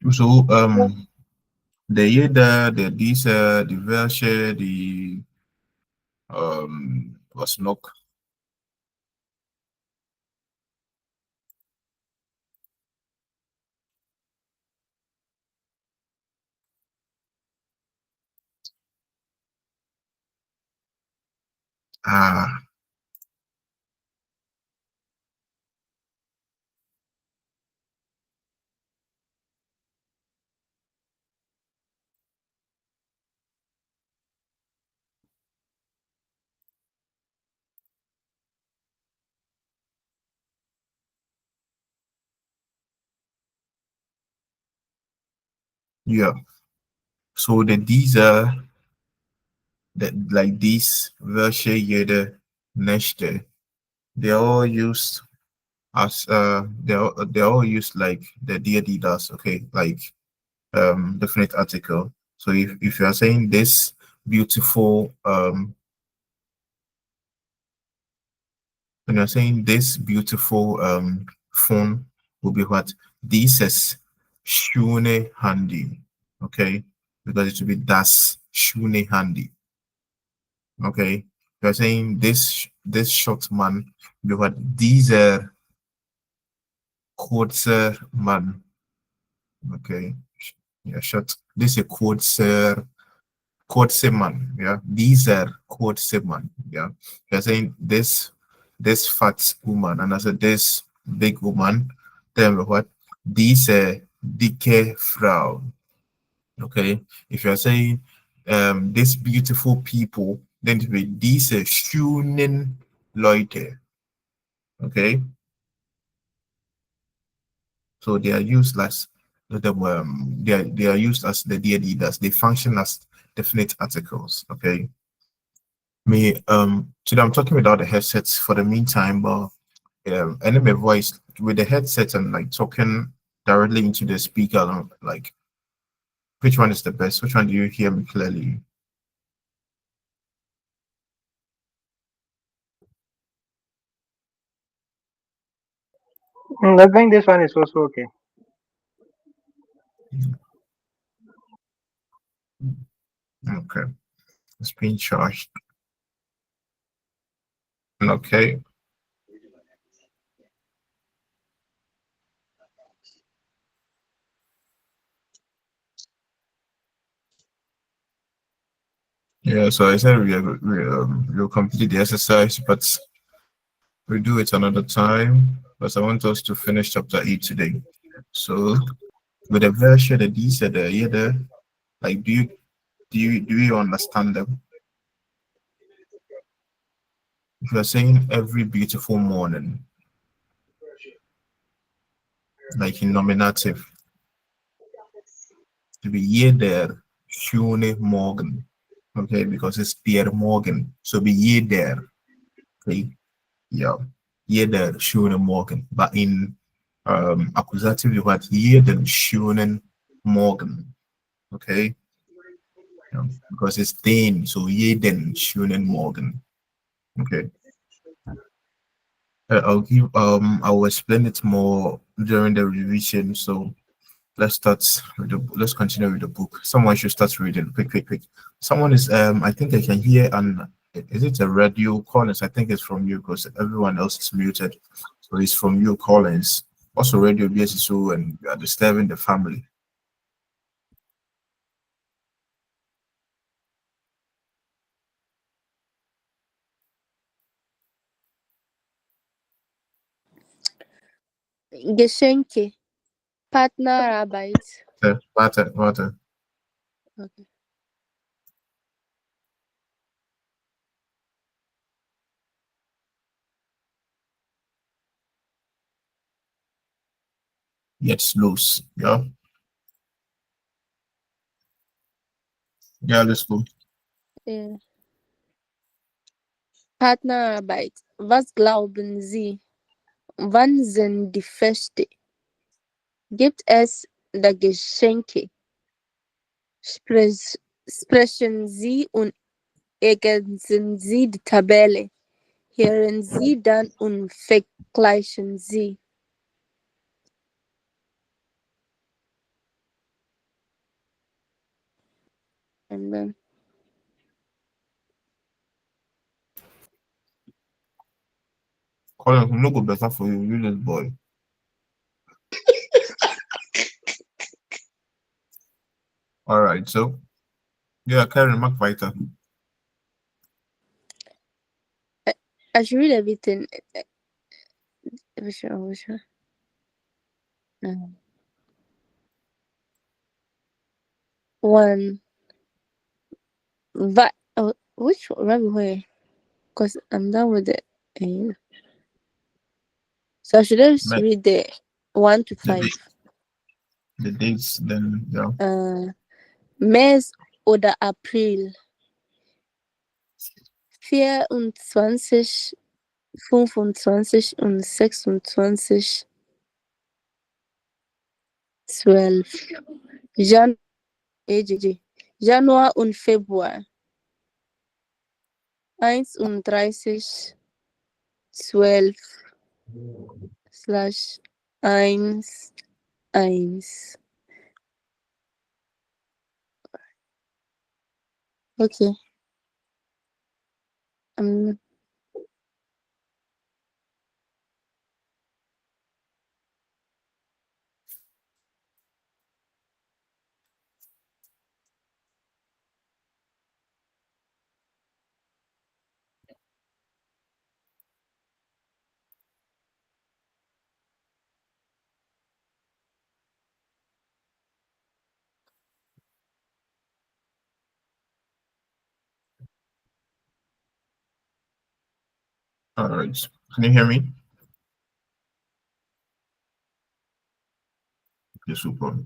So the jeder, der diese, die welche, die was noch? Ah, yeah. So the dieser, that like this, welche, jede, nächste, they're all used as they're all used like the DoD does, okay, like definite article. So if you are saying this beautiful when you're saying this beautiful phone will be what? This is schöne Handy, okay? Because it will be das schöne Handy, okay? You're saying this short man will be what? Dieser kurzer Mann, okay? Yeah, short. This is a kurzer Mann, yeah? Dieser kurzer Mann, yeah? You're saying this fat woman, and I said this big woman, then what? Diese dicke Frau. Okay. If you're saying these beautiful people, then it will be diese schönen Leute. Okay. So they are used as they are used as the dear leaders. They function as definite articles. Okay. Me today I'm talking without the headsets for the meantime, but and my voice with the headset and like talking directly into the speaker, like which one is the best? Which one do you hear me clearly? I think this one is also okay. Okay, it's being charged. Okay, yeah. So I said we'll complete the exercise, but we'll do it another time. Because I want us to finish chapter 8 today. So with the version, the D said the yeah, the like, do you understand them? If you're saying every beautiful morning, like in nominative, to be jeder schöne Morgen. Okay, because it's der Morgen. So be jeder. Okay, yeah. Jeder schöne Morgen. But in accusative, you got jeden schönen Morgen. Okay, yeah. Because it's den, so jeden schönen Morgen. Okay. I will explain it more during the revision. So let's continue with the book. Someone should start reading. Quick, quick, quick. Someone is I think I can hear, and is it a radio Collins? I think it's from you because everyone else is muted. So it's from you, Collins. Also radio BSSO, and you are disturbing the family. Geschenke, Partnerarbeit. Warte, warte. Okay. Jetzt los. Ja, ja, let's go. Partnerarbeit. Was glauben Sie? Wann sind die Feste? Gibt es da Geschenke? Sprechen Sie und ergänzen Sie die Tabelle. Hören Sie dann und vergleichen Sie. I'm done. Colin, no go better for you, you little boy. All right, so yeah, Karen McViper. I should read everything. Which one? Which one? One. Which one? Right away. Because I'm done with it. So I should just Met read the 1 to the 5. the dates, then yeah. März oder April. 24, 25 und 26, 12. Januar und Februar. 31, 12 slash 1, 1. Okay. All right, can you hear me? Okay, super.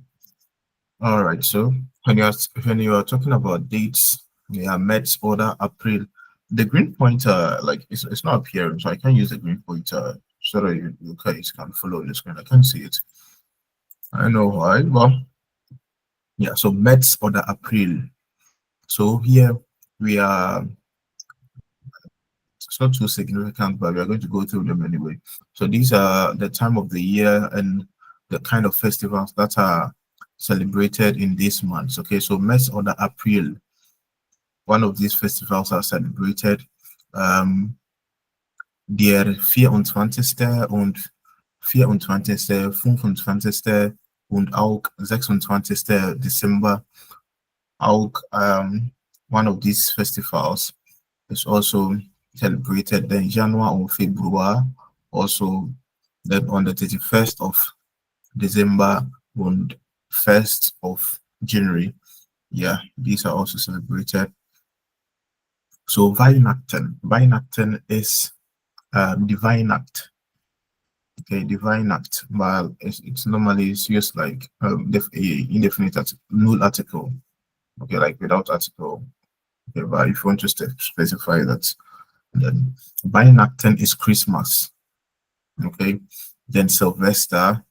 All right, so when you are talking about dates, yeah, Mets order April. The green pointer, like it's not appearing, so I can't use the green pointer so that you guys can follow the screen. I can't see it. I know why. Well, yeah. So Mets order April. So here we are. It's not too significant, but we are going to go through them anyway. So these are the time of the year and the kind of festivals that are celebrated in these months. Okay, so Mets order April. One of these Festivals are celebrated. Der 24. und 24., 25. und auch 26. Dezember. Auch one of these festivals is also celebrated then January or February, also then on the 31st of December and 1st of January. Yeah, these are also celebrated. So Weihnachten is divine act. Okay, divine act. But it's normally it's used like indefinite null article. Okay, like without article. Okay, but if you want to specify that, then Weihnachten is Christmas. Okay, then Sylvester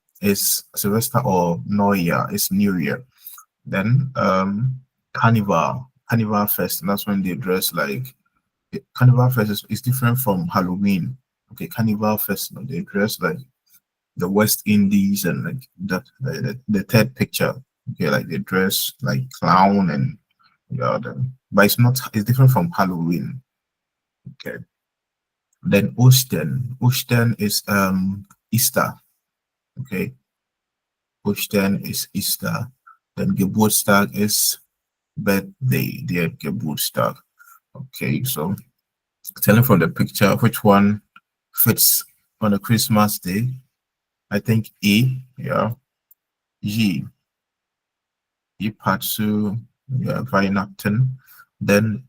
or Neujahr is New Year. Then Carnival Fest, and that's when they dress like Carnival Fest is different from Halloween. Okay, Carnival Fest, they dress like the West Indies and like that the third picture. Okay, like they dress like clown and yeah, but it's different from Halloween. Okay. Then Osten is Easter. Okay. Osten is Easter. Then Geburtstag is birthday, their Geburtstag. Okay, so telling from the picture which one fits on a Christmas day. I think E, yeah. G, Ipatsu, yeah, Weihnachten. Then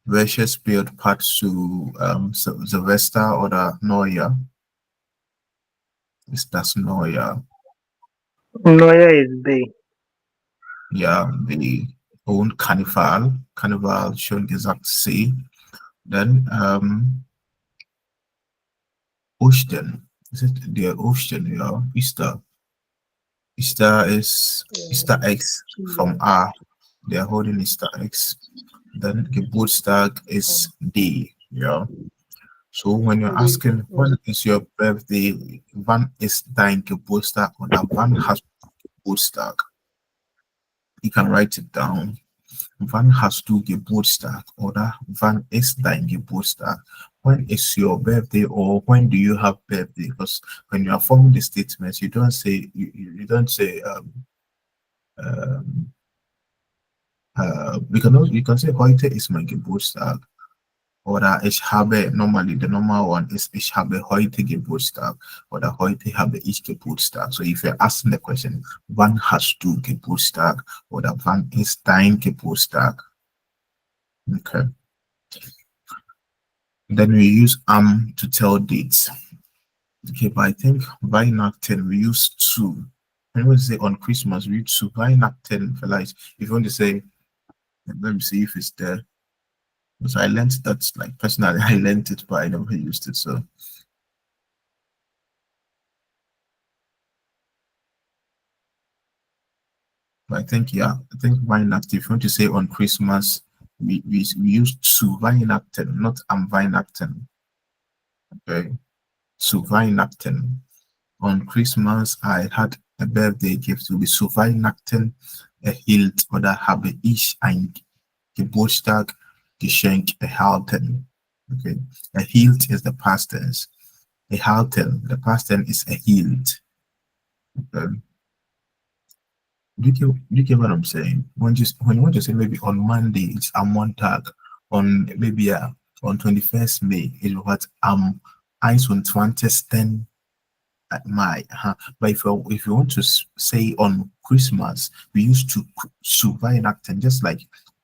welches spielt Patsu Silvester oder Neujahr? Ist das Neujahr? Noya is B. Ja, the own Carnival schon gesagt C. Then Osten. Is it the Osten? Yeah, Easter. Easter is Easter eggs from R. They are holding Easter eggs. Then Geburtstag is D. Yeah. So when you're asking when is your birthday, wann ist dein Geburtstag oder wann hast du Geburtstag? You can write it down. Wann hast du Geburtstag? Oder wann ist dein Geburtstag? When is your birthday, or when do you have birthday? Because when you are forming the statements, you don't say you don't say um, you can say heute ist mein Geburtstag. Oder ich habe, normally the normal one is ich habe heute Geburtstag oder heute habe ich Geburtstag. So if you're asking the question, wann hast du Geburtstag oder wann ist dein Geburtstag? Okay. Then we use to tell dates. Okay, but I think Weihnachten we use to. When we say on Christmas, we use to Weihnachten for like if you want to say, let me see if it's there. So I learned that, like personally, I learned it, but I never used it. So I think, yeah, I think Weihnachten, if you want to say on Christmas, we use to Weihnachten, not am Weihnachten. Okay, to Weihnachten. On Christmas, I had a birthday gift. Will be zu Weihnachten erhielt oder habe ich ein Geburtstag erhalten. Okay, erhielt is the past tense. Erhalten, the past tense is erhielt. Okay. Do you get what I'm saying? When you want to say maybe on Monday it's a Montag, on maybe on 21st May it's what 21. My but if you want to say on Christmas, we used to Weihnachten, just like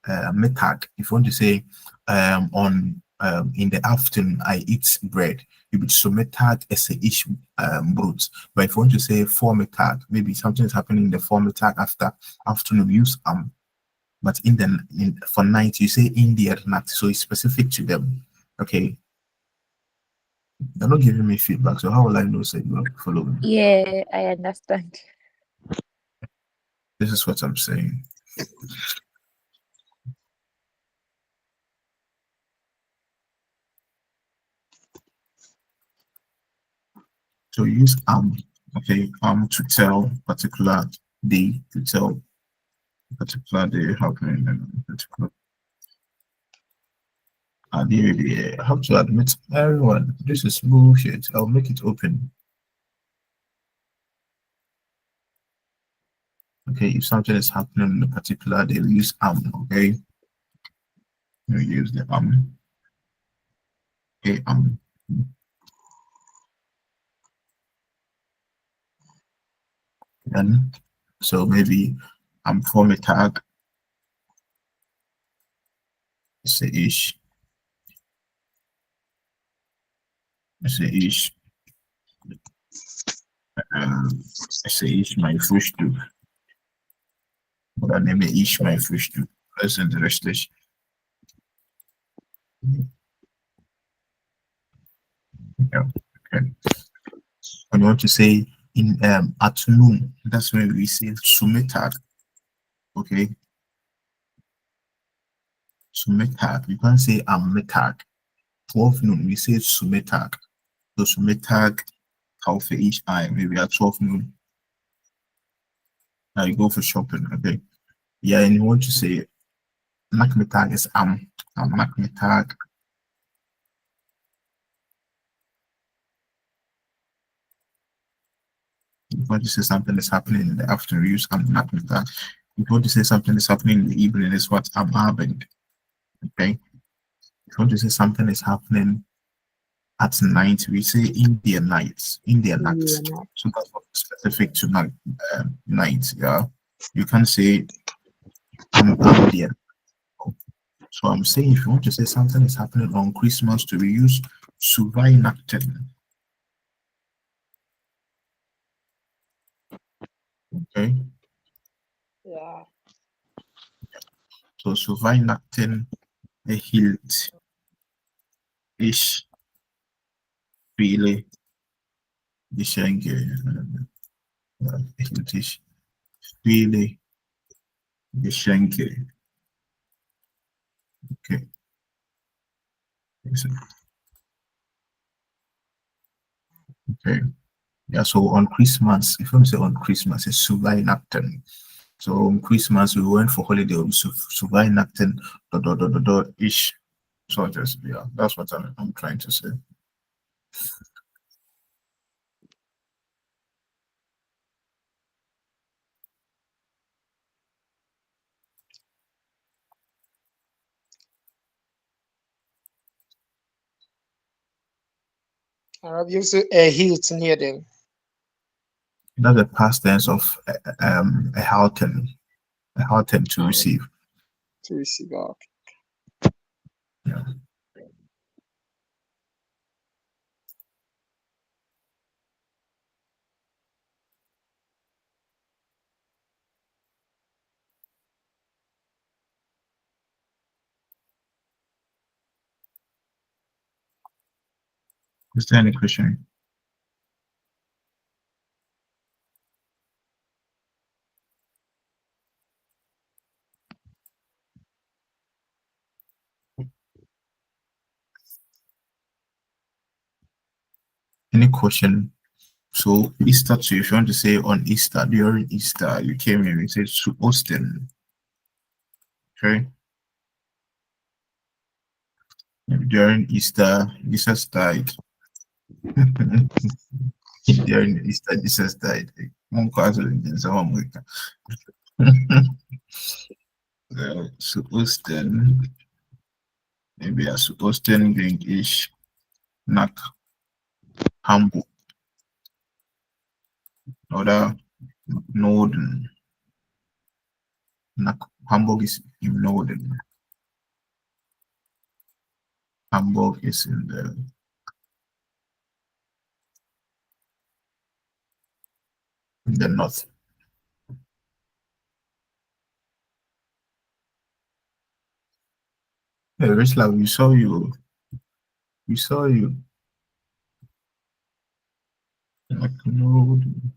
Mittag. If you want to say on in the afternoon I eat bread, you would so Mittag esse ich Brot. But if you want to say for Mittag, maybe something is happening in the for Mittag after afternoon, we use but for night you say in the night, so it's specific to them. Okay, you're not giving me feedback, so how will I know say you're following? Yeah, I understand. This is what I'm saying. So use okay, to tell particular day, to tell particular day happening and particular. I have to admit, everyone, this is bullshit. I'll make it open. Okay, if something is happening on a particular day, we use okay? We use the okay, then so maybe form a tag, say ish, say ish, say ish my Frühstück. Oder nehme ich mein Frühstück. Das ist richtig. Yeah, okay. When you want to say in afternoon, that's when we say sumetag. Okay. Sumetag. You can't say metag. 12 noon, we say sumetag. So sumetag, how for each eye, maybe at 12 noon. Now you go for shopping, okay. Yeah, and you want to say Nachmittag is Nachmittag. If you want to say something is happening in the afternoon, use Nachmittag. If you want to say something is happening in the evening, it's what am Abend. Okay. If you want to say something is happening at night, we say Indian nights, Indian nights. So that's specific to night. Yeah, you can say I'm Indian. So I'm saying if you want to say something is happening on Christmas, to be used Weihnachten. Okay. Yeah. So Weihnachten erhielt ich viele Geschenke. Erhielt ich viele Geschenke. Okay. Okay. Yeah, so on Christmas, if you say on Christmas, it's Weihnachten. So on Christmas we went for holiday. We survived nothing. Ish. So just yeah, that's what I'm trying to say. I've used a hilt near them That's the past tense of a halten to receive. to receive. Yeah. Is there any question? Any question? So Easter too, if you want to say on Easter, during Easter, you came here, you said to Austin. Okay. During Easter, Jesus died. During Easter, Jesus died. So Austin, maybe as Austin English, Nak Hamburg, oder Norden. Nak Hamburg is in Norden. Hamburg is in the north. Hey, Risla, we saw you. We saw you. Like, Norden.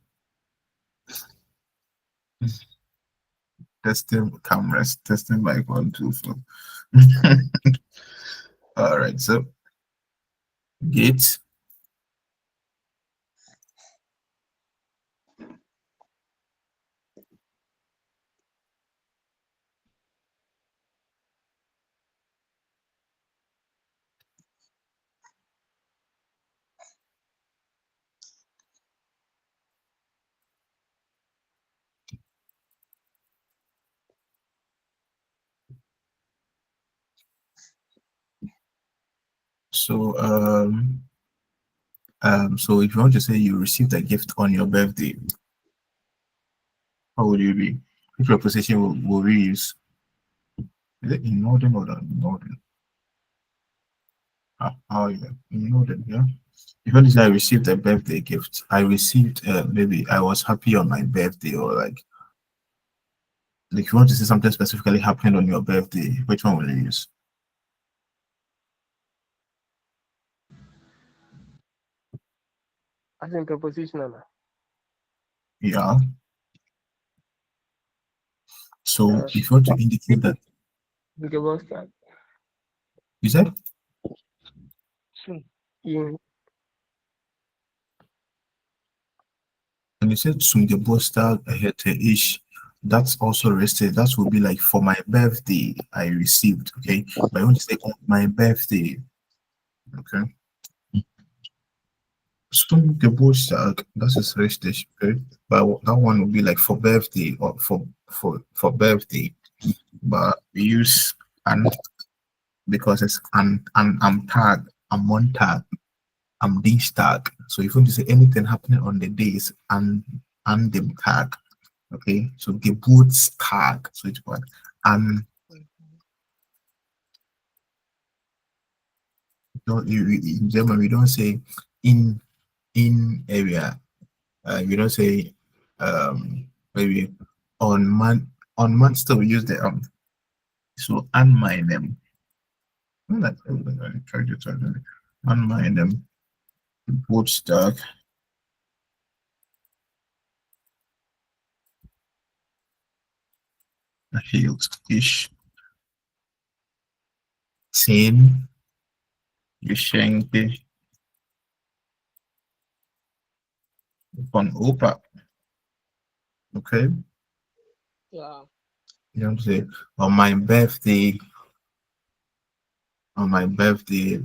Testing cameras, testing like 1, 2, 4. All right, so gates. So so if you want to say you received a gift on your birthday, how would you be? Which preposition will we use? Is it in northern or not northern? How yeah, in northern, yeah. If you want to say I received a birthday gift, I received maybe I was happy on my birthday, or like you want to say something specifically happened on your birthday, which one will you use? As in prepositional. Yeah. So Yeah. if you want to indicate that, Okay, what's that? you said In when you said Sungebosta ish, that's also rested. That would be like for my birthday I received. Okay. But I want to say on my birthday. Okay. Sungebosta, that is rested. Okay. But that one would be like for birthday or for birthday. But we use an because it's an I'm tag, I'm one tag, I'm this tag. So if you want to say anything happening on the days and the tag. Okay, so Geburtstag, so it's what? And don't in German we don't say in area. We don't say maybe on month still we use the so an meinem. Like try to an meinem Geburtstag hielt ich 10 Geschenke von Opa. Okay. Yeah. You want to say on my birthday, on my birthday,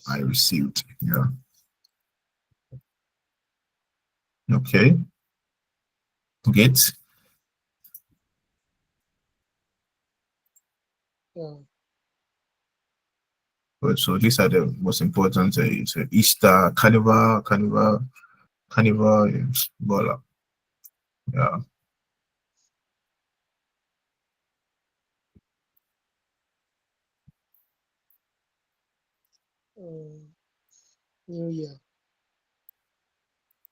I received. Yeah. Okay. Get. Yeah. So these are the most important. So Easter, Carnival, Bola. Yeah. New Year.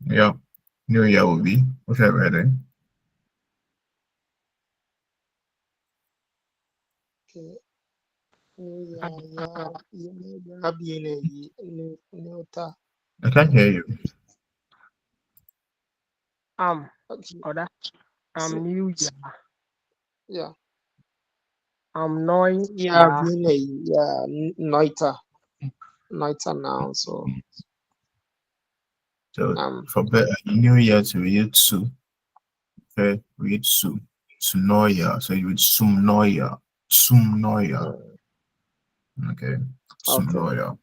Yeah. New Year will be whatever. Okay. New Year. Yeah. Yeah. New ta. I can't hear you. Okay. Order. So New Year. yeah. Noi. Yeah. Yeah. Noita. Noita now. So So um. for New Year to read Su. Okay, read Su. Sunoya. So you read Sumnoya. Sumnoya. Okay. Okay. Sumnoya.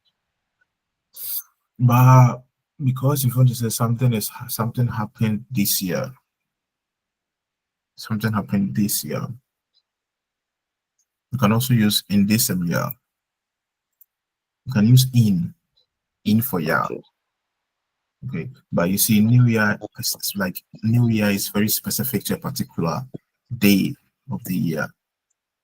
But because if you want to say something happened this year, something happened this year. You can also use in this year. You can use in for year. Okay. Okay, but you see, New Year is like New Year is very specific to a particular day of the year.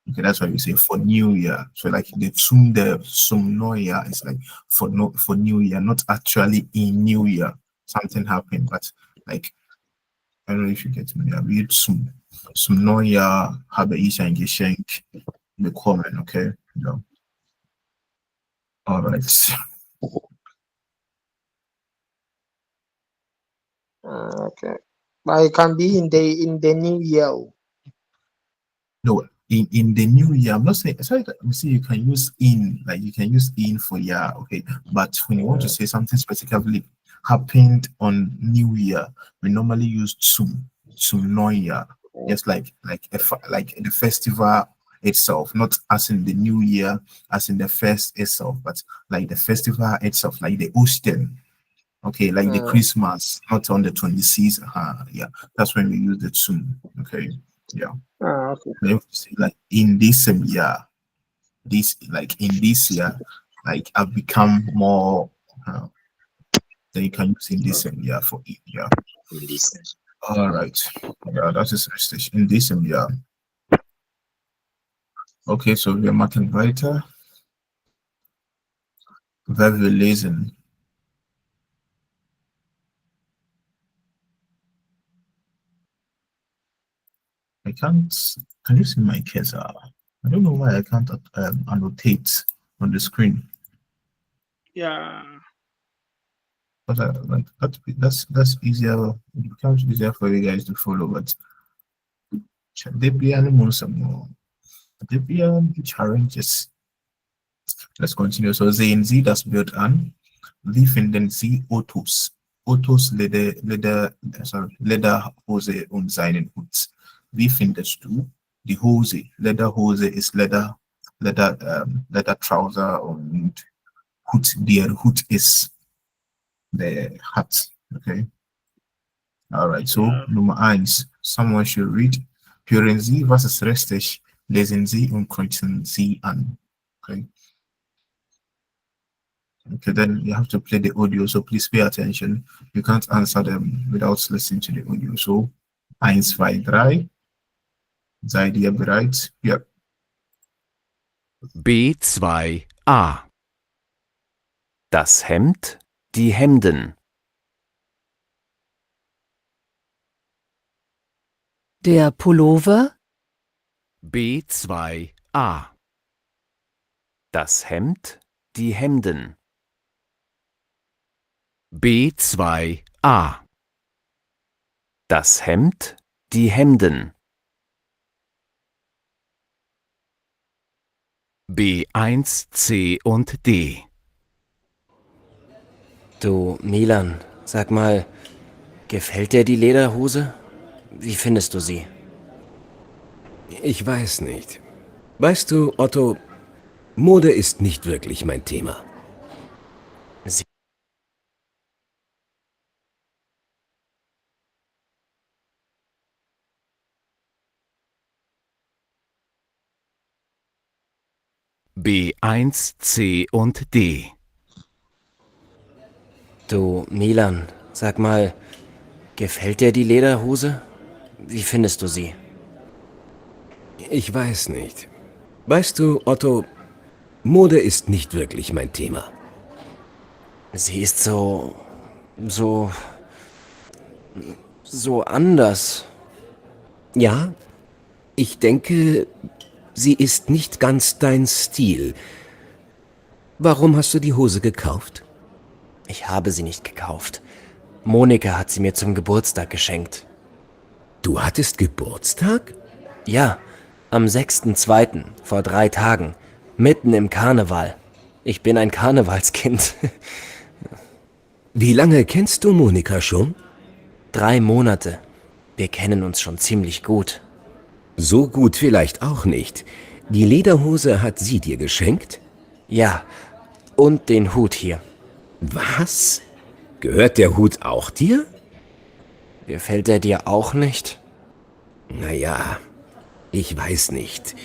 Okay, that's why we say for New Year. So like the Sumnoya is like for New Year, not actually in New Year. Something happened, but like I don't know if you get me. I read Sumnoya habe ich ein Geschenk bekommen. Okay, no. All right. Okay. But it can be in the new year. No, in the new year, I'm not saying. Sorry, you see, you can use in, like you can use in for year, okay. But when you want to say something specifically happened on New Year, we normally use zum Neujahr, just like like the festival itself, not as in the New Year, as in the fest itself, but like the festival itself, like the Ostern. Okay, like the Christmas, not on the 26th. Yeah, that's when we use the zum. Okay, yeah. Okay. They have to say like in this year, in this year, like I've become more. Then you can use in this year for it. Yeah. In this. All right. Yeah, that is station in this year. Okay, so wir machen weiter. Wer will lesen? I can't. Can you see my cursor? I don't know why I can't annotate on the screen. Yeah. But like that's easier. It becomes easier for you guys to follow. But they be animals some more. They be challenges. Let's continue. So sehen Sie das Bild an. Wie finden Sie Ottos? Ottos Lederhose und seinen Hut. Wie findest du die Hose? Lederhose ist Leder Trouser und Hut, der Hut ist the hat. Okay. All right. So Nummer 1. Someone should read. Hören Sie, was ist richtig? Lesen Sie und kreuzen Sie an. Okay. Okay, then you have to play the audio, so please pay attention. You can't answer them without listening to the audio. So, 1, 2, 3. Seid ihr bereit? Ja. B2a. Das Hemd, die Hemden. Der Pullover, B2a. Das Hemd, die Hemden. B2a. Das Hemd, die Hemden. B1, C und D. Du, Milan, sag mal, gefällt dir die Lederhose? Wie findest du sie? Ich weiß nicht. Weißt du, Otto, Mode ist nicht wirklich mein Thema. B1, C und D. Du, Milan, sag mal, gefällt dir die Lederhose? Wie findest du sie? Ich weiß nicht. Weißt du, Otto, Mode ist nicht wirklich mein Thema. Sie ist so anders. Ja, ich denke, sie ist nicht ganz dein Stil. Warum hast du die Hose gekauft? Ich habe sie nicht gekauft. Monika hat sie mir zum Geburtstag geschenkt. Du hattest Geburtstag? Ja, am 6.2., vor 3 Tagen, mitten im Karneval. Ich bin ein Karnevalskind. Wie lange kennst du Monika schon? 3 Monate. Wir kennen uns schon ziemlich gut. So gut vielleicht auch nicht. Die Lederhose hat sie dir geschenkt? Ja, und den Hut hier. Was? Gehört der Hut auch dir? Gefällt er dir auch nicht? Naja, ich weiß nicht.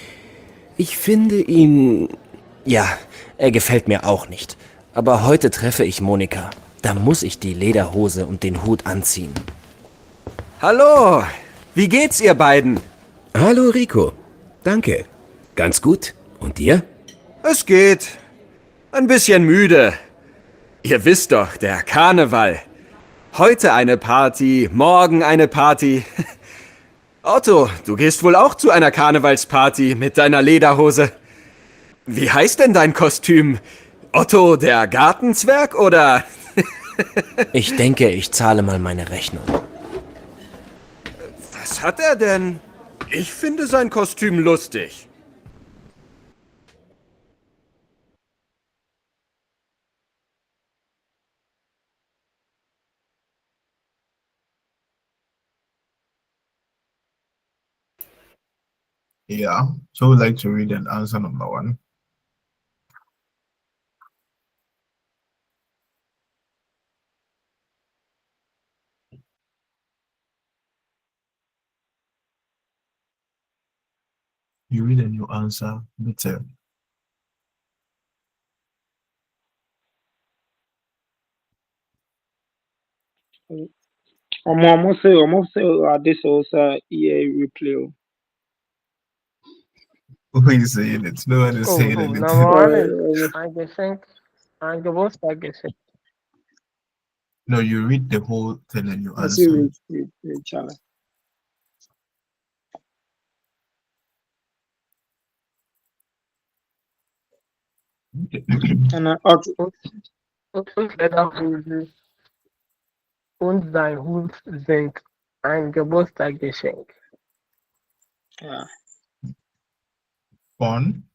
Ich finde ihn... Ja, er gefällt mir auch nicht. Aber heute treffe ich Monika. Da muss ich die Lederhose und den Hut anziehen. Hallo, wie geht's ihr beiden? Hallo Rico, danke. Ganz gut. Und dir? Es geht. Ein bisschen müde. Ihr wisst doch, der Karneval. Heute eine Party, morgen eine Party. Otto, du gehst wohl auch zu einer Karnevalsparty mit deiner Lederhose. Wie heißt denn dein Kostüm? Otto der Gartenzwerg oder... Ich denke, ich zahle mal meine Rechnung. Was hat er denn? Ich finde sein Kostüm lustig. Yeah. So I would like to read and answer number 1. You read and you answer bitte. Almost say this also replay. Who is saying it? No one is Oh, saying oh, anything. number 1 is ein Geburtstagsgeschenk. No, you read the whole thing and you I see answer. Charlie. And okay. Und Lederhose und sein Hut sind ein Geburtstagsgeschenk. Yeah. Von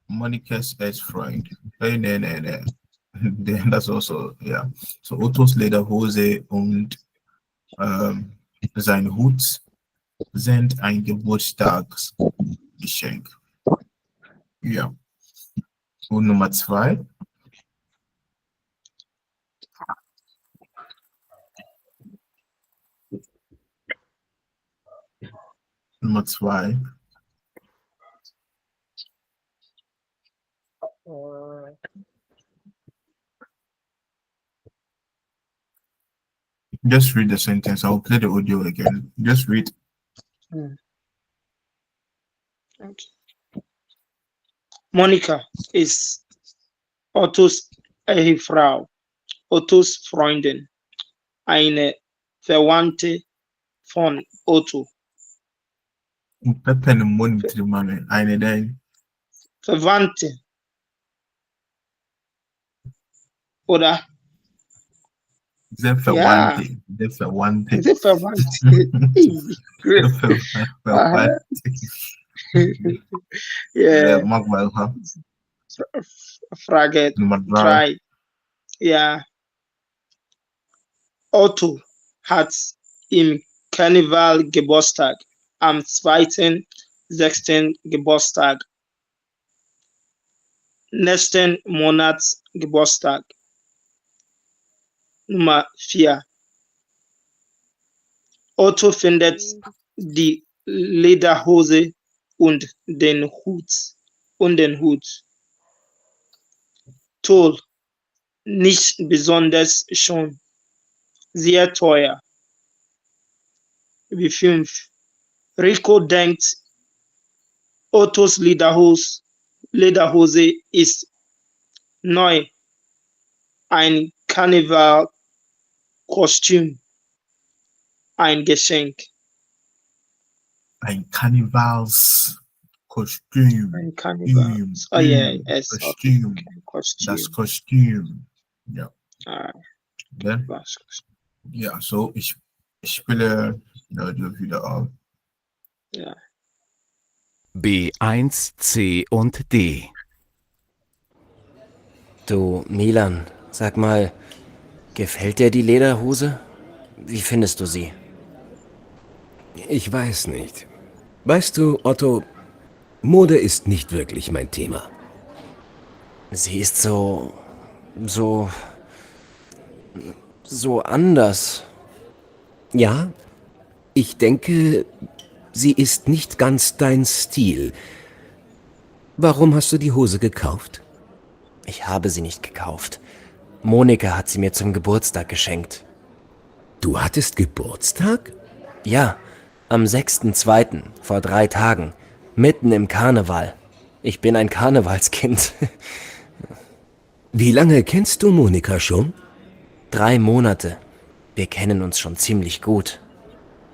Monica's ex-friend. Hey, ne. Then that's also, yeah. So Ottos Lederhose und sein Hut sind ein Geburtstagsgeschenk. Ja. Und Nummer 2. Nummer 2. Just read the sentence. I'll play the audio again. Just read. Okay. Monika ist Ottos Ehefrau, Ottos Freundin, eine Verwandte von Otto. Pepe and Money man. Eine dann. Verwandte. Oder? The Verwandte. The Verwandte. The Verwandte. Yeah. Magwell, huh? Frage Nummer 3. 3. Ja. Otto hat im Karneval Geburtstag. am 2. 6. Geburtstag. Nächsten Monat Geburtstag. Nummer 4. Otto findet die Lederhose und den Hut. Toll, nicht besonders schön, sehr teuer. Wie 5. Rico denkt, Ottos Lederhose ist neu, ein Karnevalkostüm, ein Geschenk. Ein Karnevalskostüm. Ein Karneval. Oh yeah, yes. Okay. Kostüm. Okay. Kostüm. Das Kostüm. Ja. Das Ja, Kostüm. ja, so ich spiele wieder auf. Ja. B1, C und D. Du, Milan, sag mal, gefällt dir die Lederhose? Wie findest du sie? Ich weiß nicht. Weißt du, Otto, Mode ist nicht wirklich mein Thema. Sie ist so anders. Ja, ich denke, sie ist nicht ganz dein Stil. Warum hast du die Hose gekauft? Ich habe sie nicht gekauft. Monika hat sie mir zum Geburtstag geschenkt. Du hattest Geburtstag? Ja, am 6.2., vor 3 Tagen, mitten im Karneval. Ich bin ein Karnevalskind. Wie lange kennst du Monika schon? 3 Monate. Wir kennen uns schon ziemlich gut.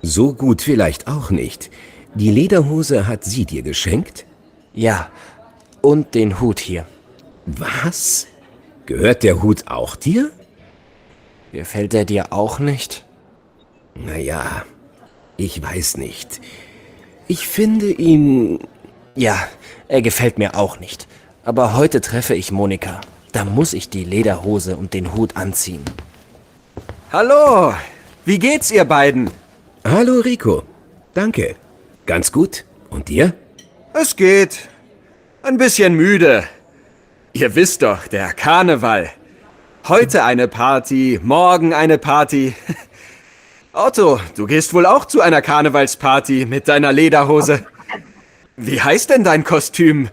So gut vielleicht auch nicht. Die Lederhose hat sie dir geschenkt? Ja, und den Hut hier. Was? Gehört der Hut auch dir? Gefällt er dir auch nicht? Naja, ich weiß nicht. Ich finde ihn... Ja, er gefällt mir auch nicht. Aber heute treffe ich Monika. Da muss ich die Lederhose und den Hut anziehen. Hallo, wie geht's ihr beiden? Hallo Rico. Danke. Ganz gut. Und dir? Es geht. Ein bisschen müde. Ihr wisst doch, der Karneval. Heute eine Party, morgen eine Party. Otto, du gehst wohl auch zu einer Karnevalsparty mit deiner Lederhose. Wie heißt denn dein Kostüm?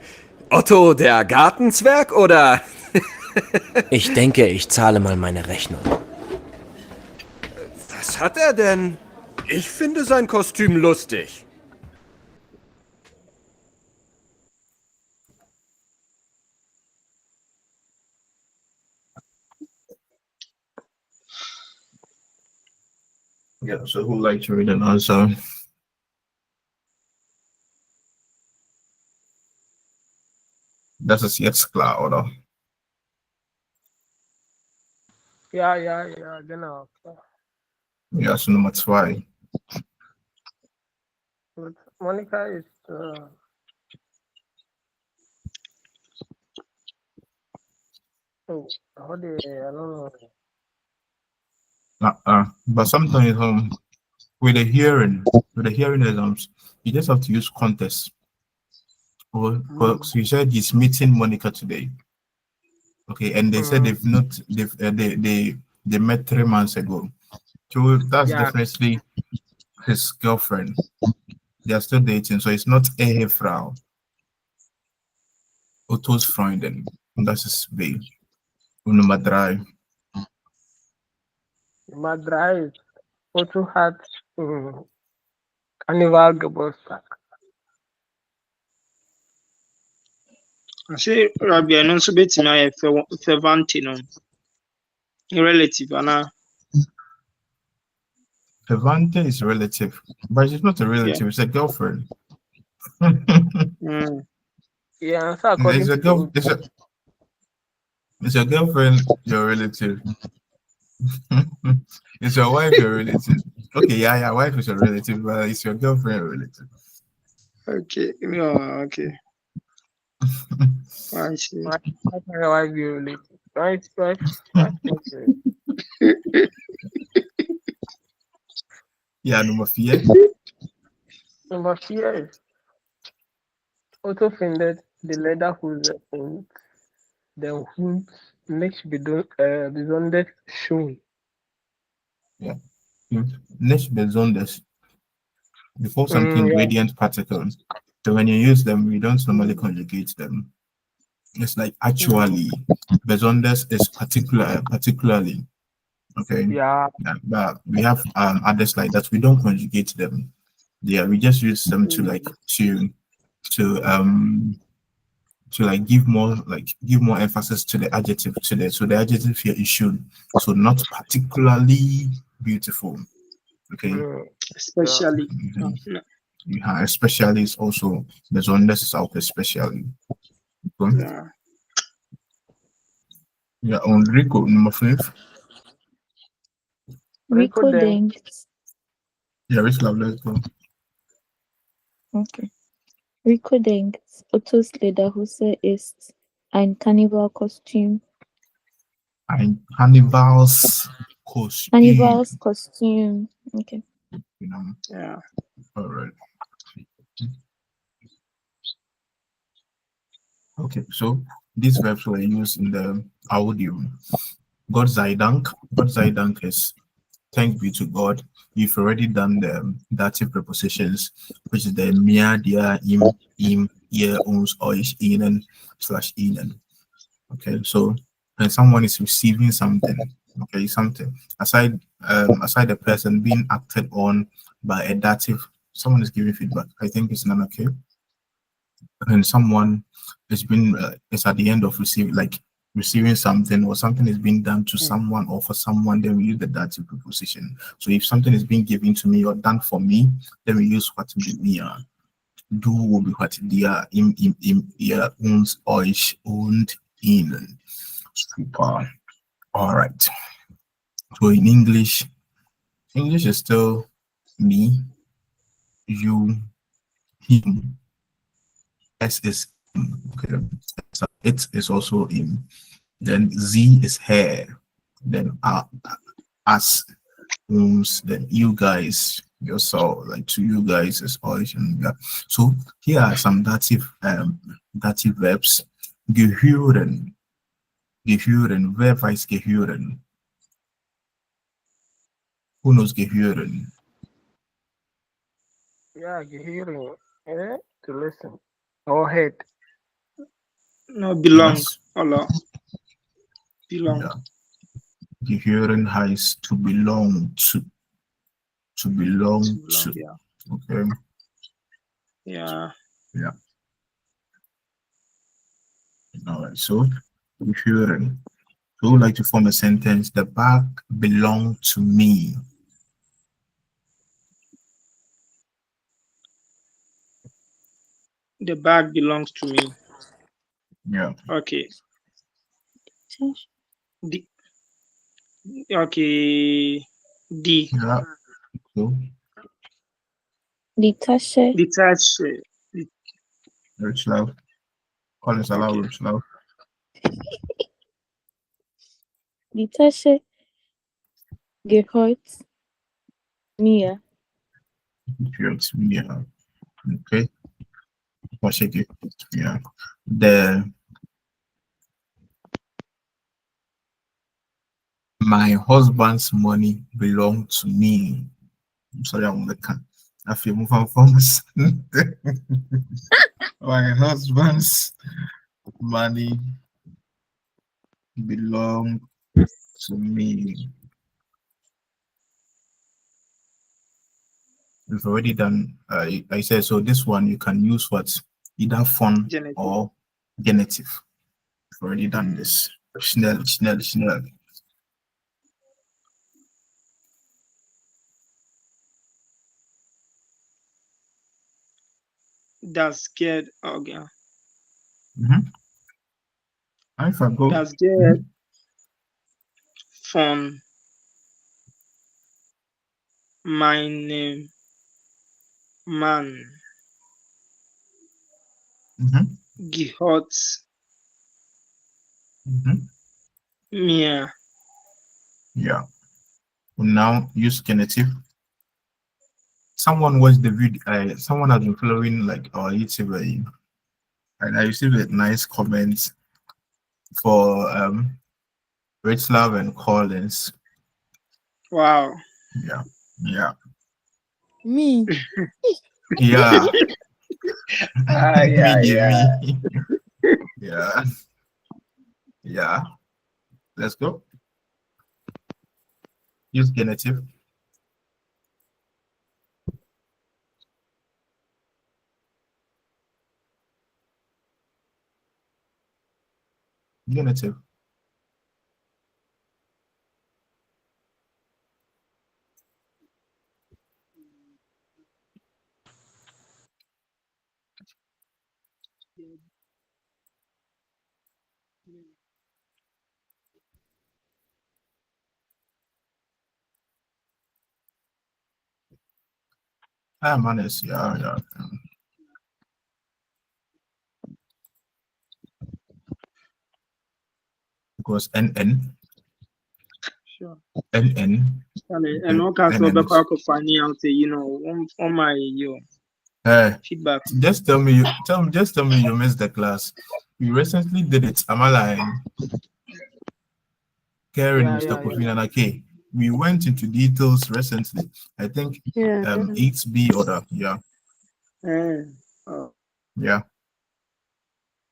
Otto der Gartenzwerg oder... Ich denke, ich zahle mal meine Rechnung. Was hat er denn? Ich finde sein Kostüm lustig. Yeah, so who like to read an answer? Das ist jetzt klar, oder? Ja, genau. Ja, so Nummer 2. But Monica is how do I don't know. But sometimes with the hearing exams, you just have to use context. So you said he's meeting Monica today. Okay, and they said they met 3 months ago. So that's definitely his girlfriend. They are still dating, so it's not Ehefrau. Otto's Freundin. Das ist B. Und Nummer 3. Nummer 3 ist Otto hat Karneval Geburtstag. Ase Rabia no nso betumi ayɛ fervante no. Relative ana. Fervante is relative, but she's not a relative, it's a girlfriend. Yeah, so according it's a girlfriend, your relative. It's your wife, your relative. Okay, yeah, wife is your relative, but it's your girlfriend, your relative. Okay, no, okay. I see. my wife you related. Right. Yeah, Nummer 4. Nummer 4 ist Otto findet die Lederhose und den Hund nicht besonders schön. Nicht besonders. Before something Yeah. gradient particles. So when you use them, we don't normally conjugate them. It's like actually, besonders is particularly. Okay. Yeah. But we have others like that. We don't conjugate them. Yeah, we just use them to like to like give more emphasis to the adjective so the adjective here is should, so not particularly beautiful. Okay. Especially. Yeah, especially is also besonders is auch especially. Okay. Yeah. Yeah, on Rico number 5. Rico denkt. Yeah, Rich Love, let's go. Okay. Rico denkt, Ottos Lederhose ist ein Karnevalkostüm. Ein Hannibals Kostüm. Hannibals Kostüm. Okay. You know. Yeah. All right. Okay, so these verbs were used in the audio. Gott sei Dank. Gott sei Dank is thanks be to God. You've already done the dative prepositions, which is the mir, dir, ihm, ihr, uns, euch, ihnen, / ihnen. Okay, so when someone is receiving something, okay, something aside the person being acted on by a dative, someone is giving feedback. I think it's not okay. And someone is being is at the end of receiving something, or something is being done to someone or for someone, then we use the dative preposition. So if something is being given to me or done for me, then we use what mir. Du will be what dir, ihm, ihr, uns, euch und ihnen. Super. All right. So in English is still me, you, him. S is him. Okay. So it is also him. Then Z is her. Then us, then you guys, yourself, like to you guys is euch. So here are some dative verbs. Gehören. Gehören. Wer weiß gehören? Who knows gehören? Yeah, hearing. To listen. Or head. No, belong. Yes. Allah. Belong. Yeah. Gehören heißt to belong to. To belong to. Yeah. Okay. Yeah. Yeah. All right. So gehören. So we like to form a sentence. The bag belonged to me. The bag belongs to me. Yeah. Okay. Okay. D. Yeah. So Die Tasche. Detach. Rich Love. Call us aloud, Okay. Rich Love. Die Tasche gehört mir. Gehört mir. Okay. What should you? Yeah. My husband's money belonged to me. I'm sorry, I'm the can. I feel move on from this. My husband's money belonged to me. We've already done. I said so. This one you can use what either fun Genitive. or genitive. We've already done this. Schnell. Das geht. Okay. Einfach go. Das geht von meinem Mann gehört mir. Yeah. And now use genitive. someone watched the video. Someone has been following like our YouTube, and I received a nice comment for Richlove and Collins. Wow. Yeah, yeah, Me. yeah. Yeah, Me. Yeah, yeah. Let's go. Use genitive. Genitive. Ah, manners. Yeah, yeah. Because NN. Sure. NN. And what can so back funny out on my feedback. Just tell me you missed the class. You recently did it. Am I lying? Karen, Mr. Kofi Nanake. We went into details recently. I think 8B order. Yeah. Yeah.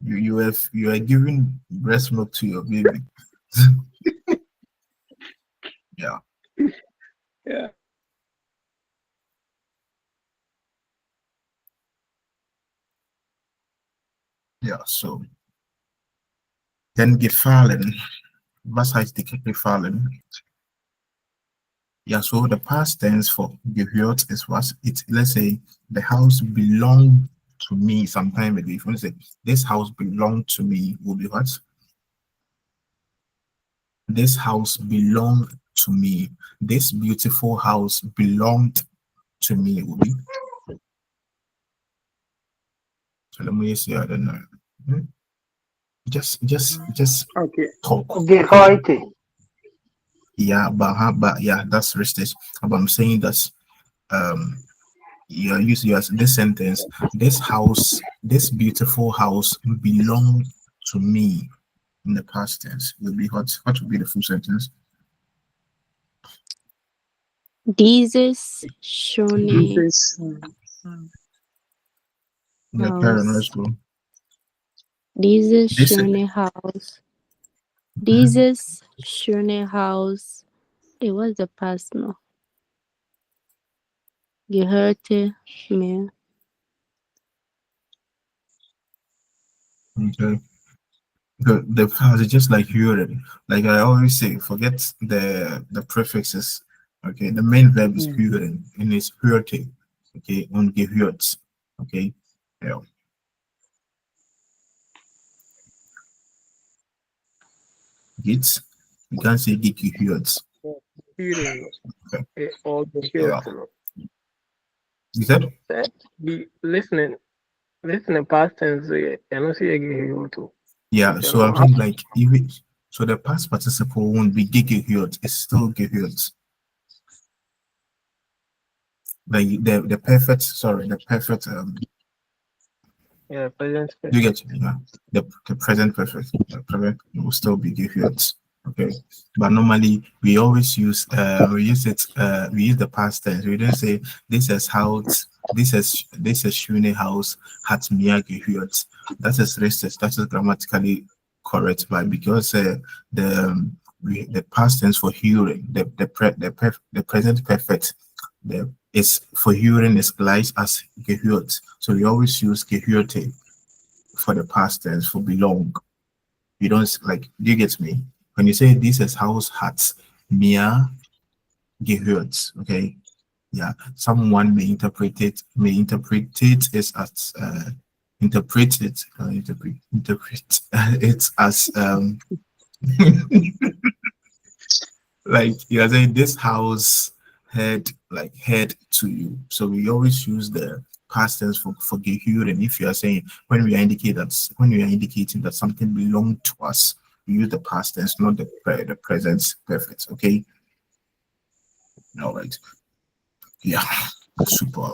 You are giving breast milk to your baby. Yeah. Yeah. Yeah. So then gefallen. Was heißt die gefallen? Yeah, so the past tense for gehört is what it. Let's say the house belonged to me some time ago. If you want to say this house belonged to me, will be what? This house belonged to me. This beautiful house belonged to me. Will be. So let me see. I don't know. Just Okay. talk. Gehorte. Yeah, but yeah, that's racist. But I'm saying that you're using this sentence. This house, this beautiful house belonged to me in the past tense. Will be what would be the full sentence? Dieses schöne The parent, let's go. Dieses This- schöne Haus. Dieses schöne Haus. It was the past no. Gehörte mir. Okay. The past is just like hearing. Like I always say, forget the prefixes. Okay, the main verb is hearing, and it's hörte. Okay, und gehört. Okay, yeah. Gits. You can't say gehört. Hearing. Okay. All the hearing. You said? Be listening past tense. I don't see a gehört. Yeah, Okay, so no, I'm saying like even so the past participle won't be gehört, it's still gehört. Like the perfect Yeah, present. you get me, yeah. The present perfect will still be gehört. Okay. But normally we always use we use the past tense. We don't say this is schöne Haus hat mir gehört. That is racist. That is grammatically correct, but because the past tense for hearing, the present perfect, is for hearing is gleich as gehört. So we always use gehörte for the past tense for belong. You don't like. Do you get me? When you say this is house hat mir gehört, okay? Yeah, someone may interpret it as interpret it as like you're saying this house head to you. So we always use the past tense for gehören. If you are saying when we are indicating that something belonged to us, we use the past tense, not the present perfect. Okay. All right. Yeah. Super.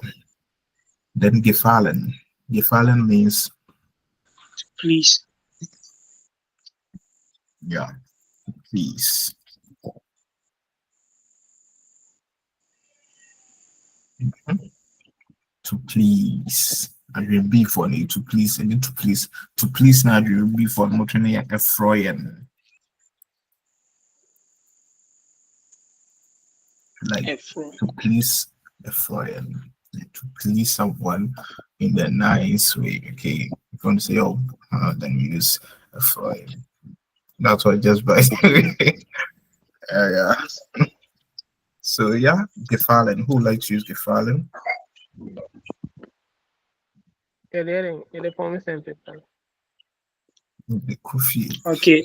Then gefallen. Gefallen means, Please. yeah, please. Mhm. To please. And will be for you to please and to please. To please now will be for Motrini a Freuen. Like Efro. to please a Freuen. To please someone in a nice way. Okay. If you want to say, oh, then you use a Freuen. That's what just by yeah. So yeah, gefallen. Who likes to use gefallen? Ele põe sempre, tá? The Kufi. Okay,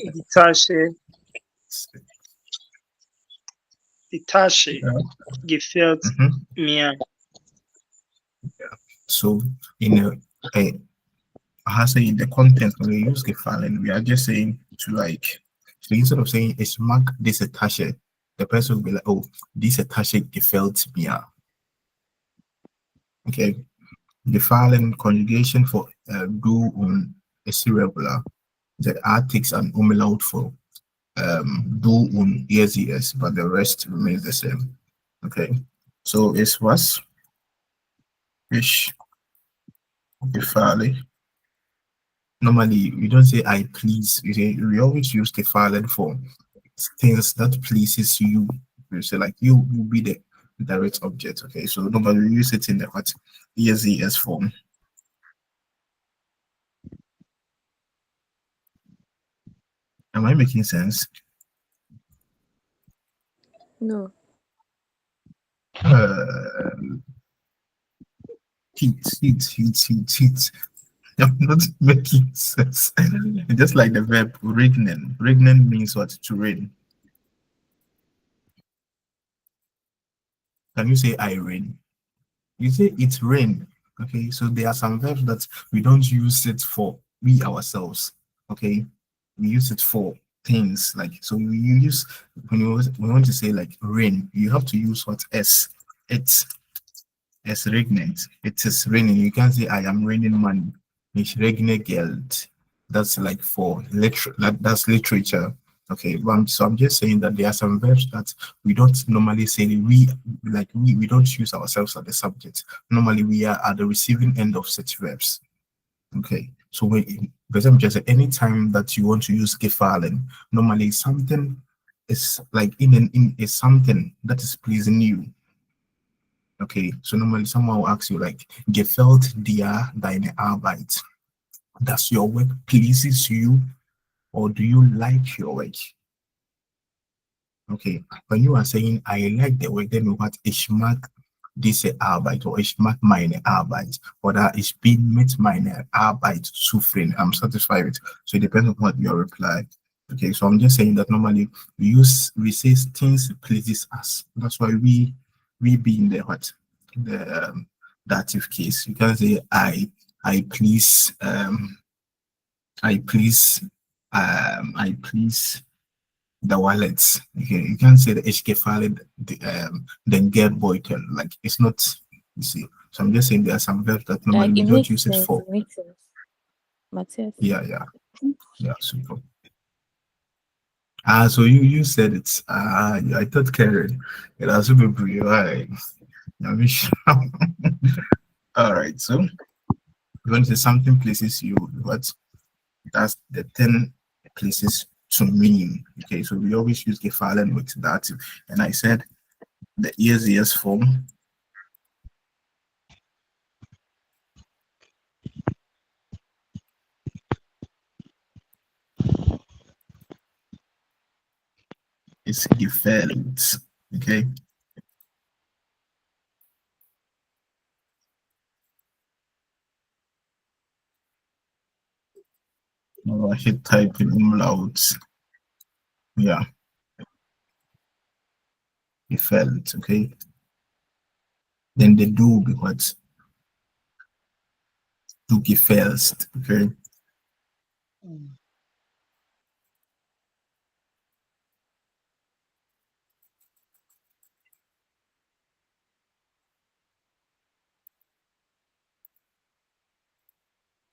detache, gefällt Mhm. mir. So in in the content when we use gefallen, we are just saying to like, so instead of saying it's mark this attache, the person will be like, oh, this attache gefällt mir. Okay, gefallen conjugation for do on is irregular. The R takes an umlaut for do on yes, but the rest remains the same. Okay, so it's was ish gefallen. Normally, we don't say I please. We always use gefallen for things that pleases you. We say like you will be the direct object. Okay, so normally we use it in the what ESES form. Am I making sense? No. Heat. I'm not making sense. Just like the verb regnen. Regnen means what? To rain. Can you say I rain? You say it rain. Okay, so there are some verbs that we don't use it for we ourselves. Okay, we use it for things like so. We use when we want to say like rain, you have to use what s. It's regnant. It is raining. You can't say I am raining money. Ich regne Geld. That's like for that's literature. Okay, so I'm just saying that there are some verbs that we don't normally say we don't use ourselves as the subject. Normally we are at the receiving end of such verbs. Okay, so when for example, just anytime that you want to use gefallen, normally something is like in is something that is pleasing you. Okay, so normally someone will ask you like, gefällt dir deine Arbeit? Does your work pleases you, or do you like your work? Okay, when you are saying I like the work, then what ich mag diese Arbeit or ich mag meine Arbeit oder ich bin mit meiner Arbeit zufrieden. I'm satisfied with. So it depends on what your reply. Okay, so I'm just saying that normally we say things pleases us. That's why we be in the what the dative case. You can say I please I please I please the wallets. Okay, you can say the HK file then get Boyton. Like it's not you see. So I'm just saying there are some verbs that normally we It don't makes use it sense. for. It makes sense. Matthias. Yeah, super. So you said it's I thought Karen. It has to be right. All right, so you want to say something places you what that's the 10 places to mean. Okay, so we always use gefallen with that. And I said the easiest form is gefällt. Okay. Now I hit type in umlaut. Yeah. Gefällt. Okay. Then the do what? Du gefällst. Okay.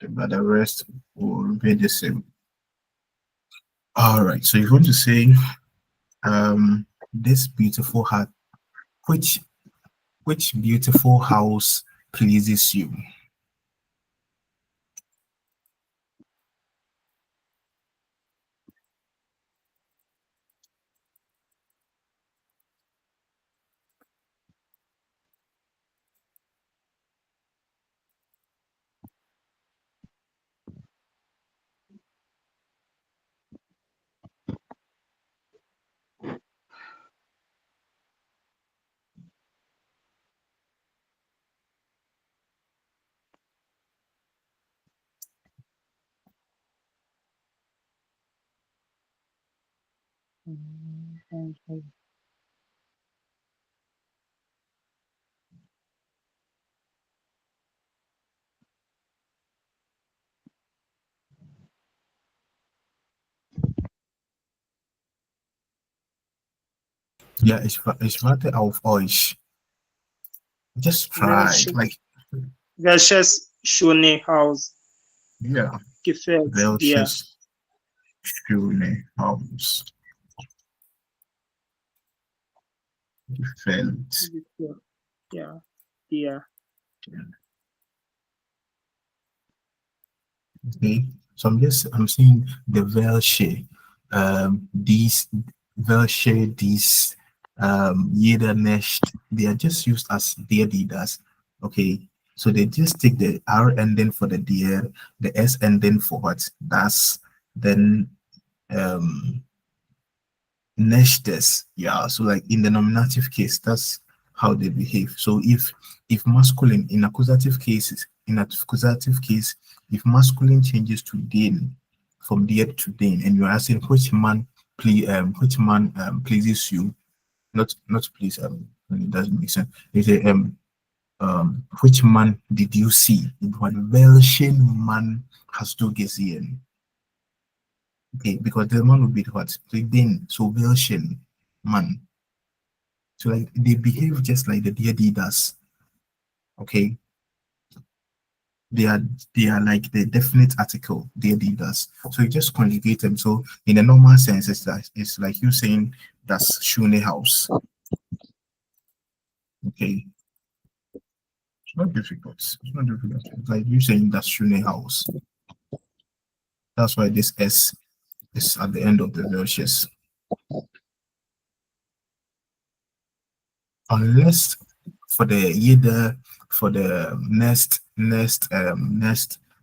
but the rest will be the same. All right, so you're going to say, this beautiful hat, which beautiful house pleases you? Ja, ich warte auf euch. Just try. Like, Welches schöne Haus yeah. gefällt dir? Welches schöne Haus gefällt Ja, dir. Okay, so I'm seeing the Welche, these Welche, these jeder nicht, they are just used as der, die, das. Okay, so they just take the R ending for the der, the S ending for what? Das, then nechtes, yeah. So like in the nominative case, that's how they behave. So if masculine in accusative cases, if masculine changes to den, from der to den, and you're asking which man pleases you, not please, it doesn't make sense. You say which man did you see? Welchen Mann hast du gesehen? Okay, because the man would be what? Den, so welchen man. So like they behave just like the DD does. Okay. They are like the definite article DD does. So you just conjugate them. So in a normal sense, it's like you saying that's Shune house. Okay. It's not difficult. It's not difficult. It's like you saying that's Shune house. That's why this S is at the end of the verses. Unless for the nest,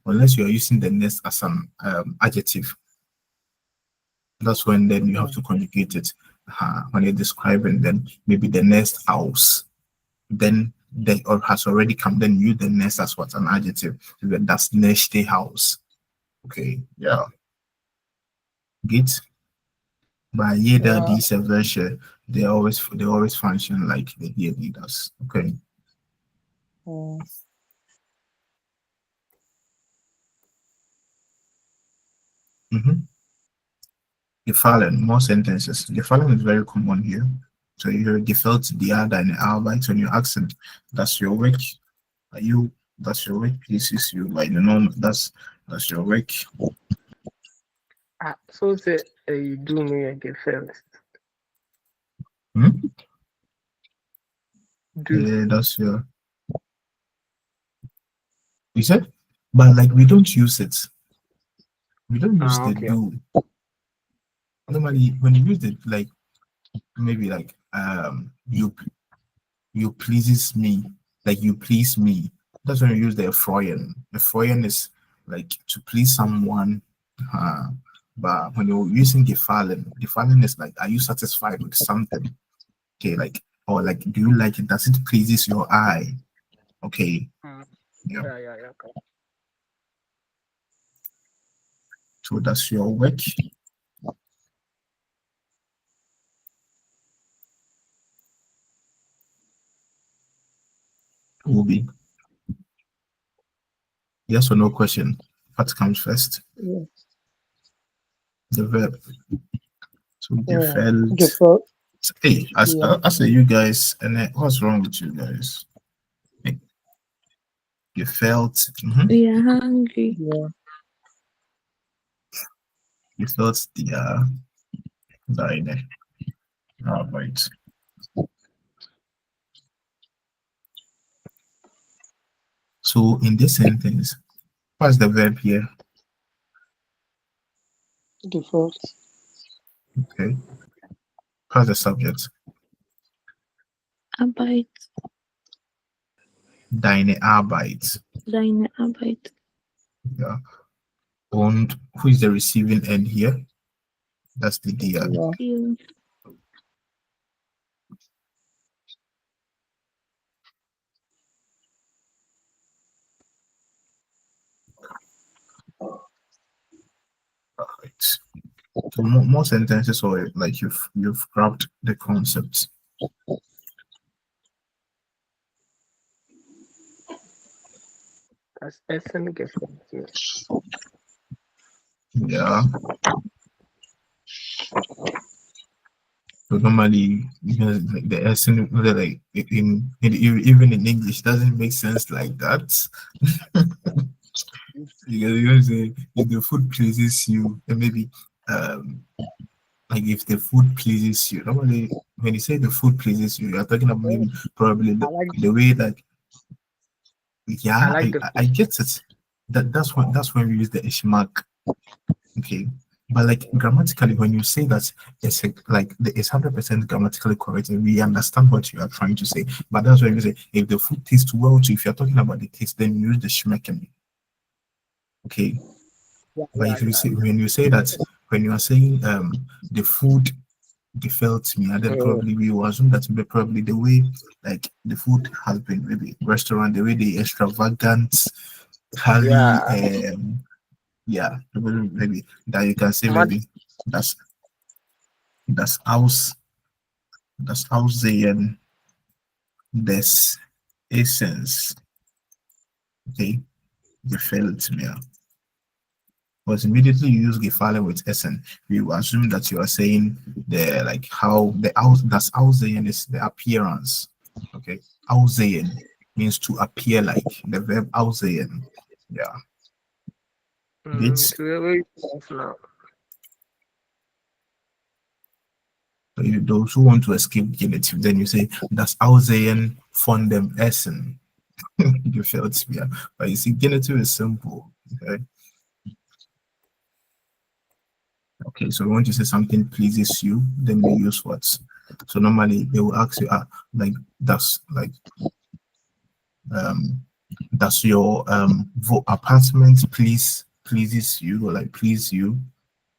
unless you are using the nest as an adjective, that's when then you have to conjugate it. When you're describing, then maybe the nest house, then or has already come, then you the nest as what, an adjective. That's neste house. Okay, yeah. Git. By jeder dieser Wörter, they always function like the here leaders. Okay. Gefallen, more sentences. Gefallen is very common here. So you hear gefällt dir deine Arbeit when you accent. That's your work. That's your work pleases you. Like the norm, that's your work. So say you do me again first. Yeah, that's your. You said, but like we don't use it. We don't use the do. Normally, when you use it, like maybe like you pleases me, like you please me. That's when you use the Freuen. The Freuen is like to please someone. But when you're using gefallen is like, are you satisfied with something? Okay, like, or like, do you like it? Does it pleases your eye? Okay. Yeah. Okay. So that's your work. Will be yes or no question. What comes first? Yes. The verb. So gefällt. Hey, I say you guys, and what's wrong with you guys? Hey. gefällt, We are hungry. Yeah. gefällt dir deine Arbeit? So in this sentence, what's the verb here? Default. Okay. What's the subject? Arbeit. Deine Arbeit. Deine Arbeit. Yeah. And who is the receiving end here? That's the dir. Yeah. You. Right. So more sentences, or like you've grabbed the concepts. Das Essen gefällt mir. Yeah. So normally, like the essence, like even in English, doesn't make sense like that. You say if the food pleases you, then maybe like if the food pleases you. Normally, when you say the food pleases you, you're talking about maybe probably the way that. Yeah, I like the I get it. That's when we use the ishmak. Okay. But like grammatically, when you say that it's it's 100% grammatically correct, and we understand what you are trying to say. But that's when you say if the food tastes well, so if you're talking about the taste, then you use the schmecken. Okay. But if you say when you say that when you are saying the food gefällt me, and then probably we will assume that probably the way like the food has been maybe restaurant, the way the extravagant carry maybe that you can say maybe that's aussehen des Essens. Okay, gefällt mir. Because immediately you use gefallen with Essen, we will assume that you are saying the like how the das aussehen is the appearance. Okay, aussehen means to appear like, the verb aussehen. Yeah. It's now. those who want to escape genitive, then you say das Aussehen von dem Essen. You felt me, but you see, genitive is simple. Okay, so when you say something pleases you, then we use what? So normally they will ask you, like does your apartment pleases you, or like please you?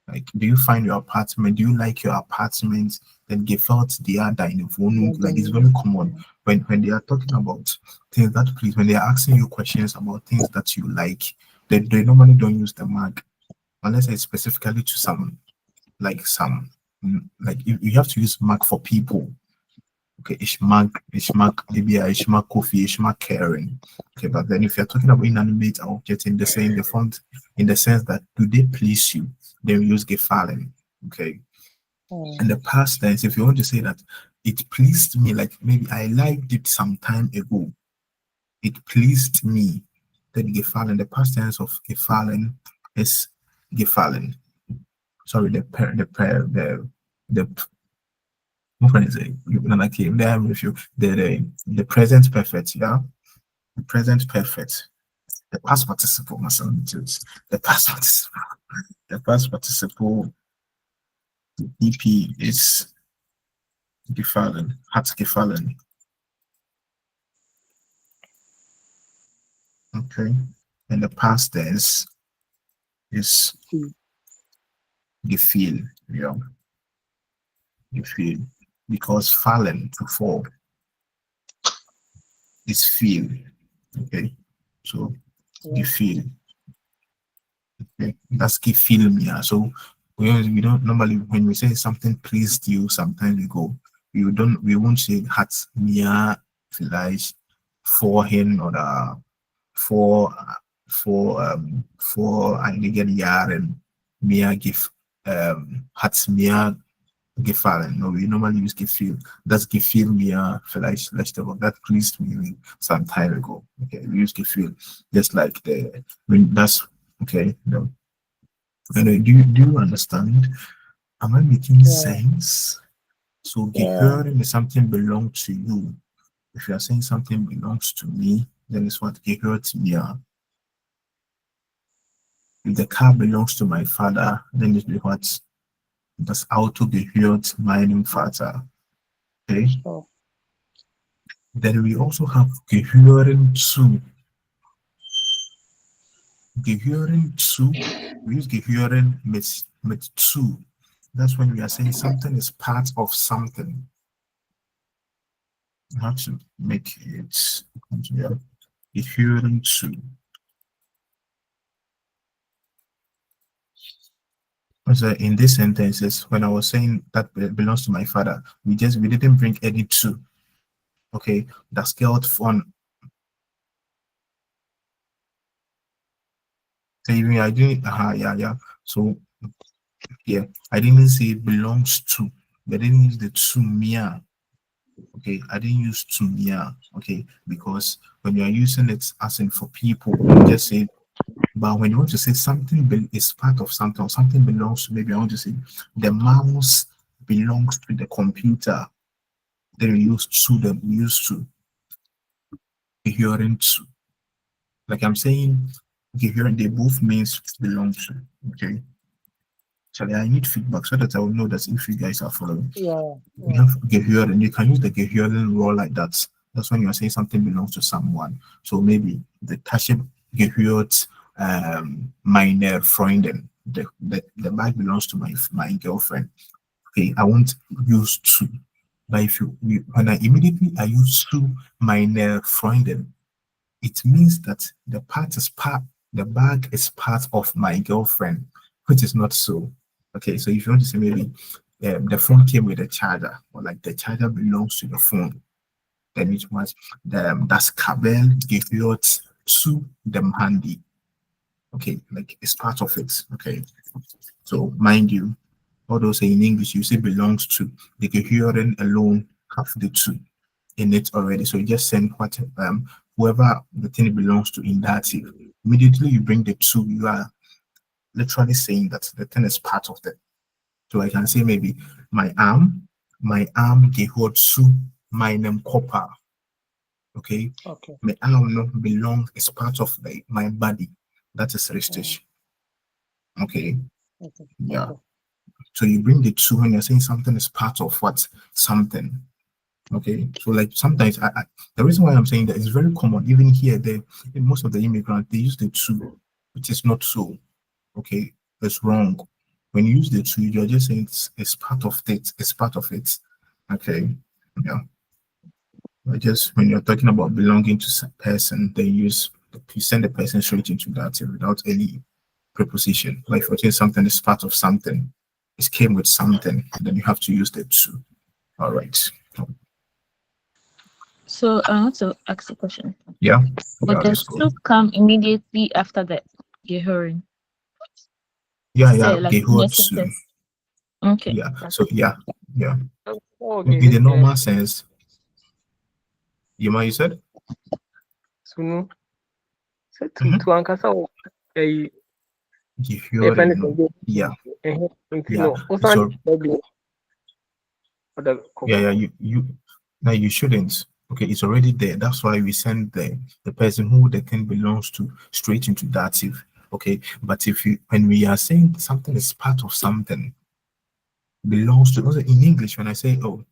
Like, do you find your apartment? Do you like your apartment? Then gefällt dir deine Wohnung? Like, it's very common when they are talking about things that please. When they are asking you questions about things that you like, they normally don't use the mark unless it's specifically to some like you have to use mark for people. Okay, ich mag coffee, ich mag caring. Okay, but then if you're talking about inanimate objects in the sense that do they please you, then we use gefallen. Okay. In the past tense, if you want to say that it pleased me, like maybe I liked it some time ago, it pleased me, then gefallen. The past tense of gefallen is gefallen. Sorry, the present perfect, yeah. The present perfect. The past participle, the past participle. The past participle EP is gefallen, hat gefallen. Okay. And the past tense is gefühl, yeah. Gefühl. Because fallen, to fall, is feel. Okay. So gefühl. Okay. That's gefühl, yeah. So we don't normally, when we say something pleased you some time ago, we won't say hat mir vielleicht vorhin oder vor einigen Jahren mir hat mir gefallen. No, we normally use gefühl. Das gefiel mir vielleicht letzte Woche. That pleased me some time ago. Okay, we use gefühl just like that's okay. No. And do you understand? Am I making sense? So gehören is something belong to you. If you are saying something belongs to me, then it's what gehört mir. If the car belongs to my father, then it will be what? Das Auto gehört meinem Vater. Okay? Oh. Then we also have gehören zu. Gehören zu, we use gehören mit zu. That's when we are saying something is part of something. You have to make it, yeah. Gehören zu. So in these sentences, when I was saying that belongs to my father, we didn't bring any to. Okay, das gilt von. So even I didn't. Yeah. So yeah, I didn't say belongs to. I didn't use the to mir. Okay, I didn't use to mir. Okay, because when you are using it as in for people, you just say. But when you want to say something is part of something, or something belongs to, maybe I want to say the mouse belongs to the computer. Then we use to them, we use to. Gehören zu. Like I'm saying, gehören, they both means belong to. Okay. Actually, I need feedback so that I will know that if you guys are following. We have gehören, you can use the gehören role like that. That's when you are saying something belongs to someone. So maybe the Tasche gehört meine Freundin. The bag belongs to my girlfriend. Okay, I won't use to. But when I use to meine Freundin, it means that the bag is part of my girlfriend, which is not so. Okay, so if you want to say maybe the phone came with a charger, or like the charger belongs to the phone, then it was das Kabel gehört zu dem Handy. Okay, like it's part of it. Okay, so mind you, although say in English you say belongs to, the gehören alone have the to in it already. So you just send what whoever the thing belongs to in dative. Immediately you bring the to, you are literally saying that the thing is part of it. So I can say maybe my arm gehört zu meinem Körper. Okay. My arm belongs, is part of my body. That is richtig. Okay. Yeah. So you bring the to when you're saying something is part of what? Something. Okay. So like sometimes the reason why I'm saying that is very common, even here, in most of the immigrants, they use the to, which is not so. Okay. It's wrong. When you use the to, you're just saying it's part of it. It's part of it. Okay. Yeah. Just when you're talking about belonging to a person, they you send the person straight into that without any preposition. Like if you're saying something is part of something, it came with something, then you have to use the to. All right. So I want to ask a question. Yeah. But does to come immediately after the gehören? Yeah. Like Gehört zu. Okay. Yeah. So yeah. Okay. In the normal sense. You said? Sunu. So to ankasa gehören. Yeah. So, you shouldn't. Okay, it's already there. That's why we send the person who the thing belongs to straight into dative. Okay, but when we are saying something is part of something, belongs to, also in English, when I say, oh,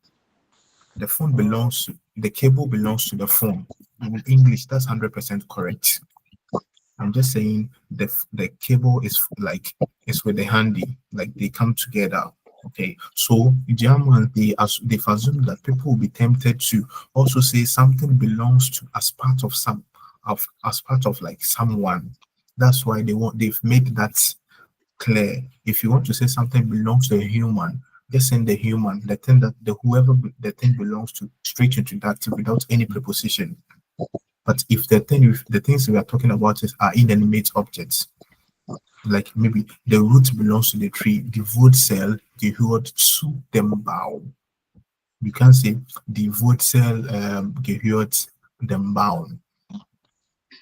the phone belongs to, the cable belongs to the phone, in English, that's 100% correct. I'm just saying the cable is with the handy, like they come together. Okay, so German, they've assumed that people will be tempted to also say something belongs to as part of like someone. That's why they've made that clear. If you want to say something belongs to a human, just send the human, the thing that whoever the thing belongs to, straight into that without any preposition. But if the things we are talking about are inanimate objects, like maybe the root belongs to the tree. The Wurzel gehört zu dem Baum. You can't say the Wurzel gehört dem Baum.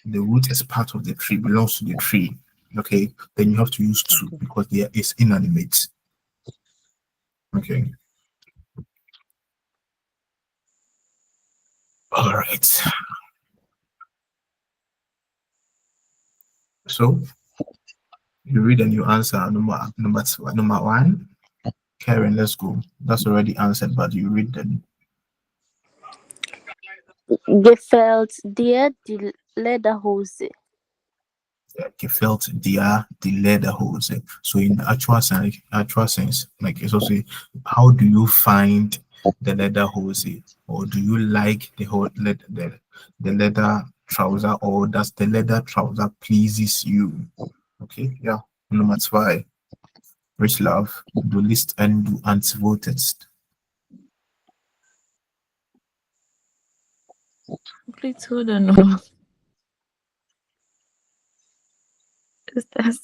The root is part of the tree, belongs to the tree. Okay, then you have to use to because there is inanimate. Okay. All right. So you read and you answer number one. Karen, let's go. That's already answered, but you read them. Gefällt dir die Lederhose? Gefällt dir die Lederhose? So in actual sense, like it's also how do you find the lederhose, or do you like the whole the leather trouser, or does the leather trouser pleases you? Okay, yeah. Nummer zwei. Rich Love, du liest ein, du antwortest. Please hold on. No. Is that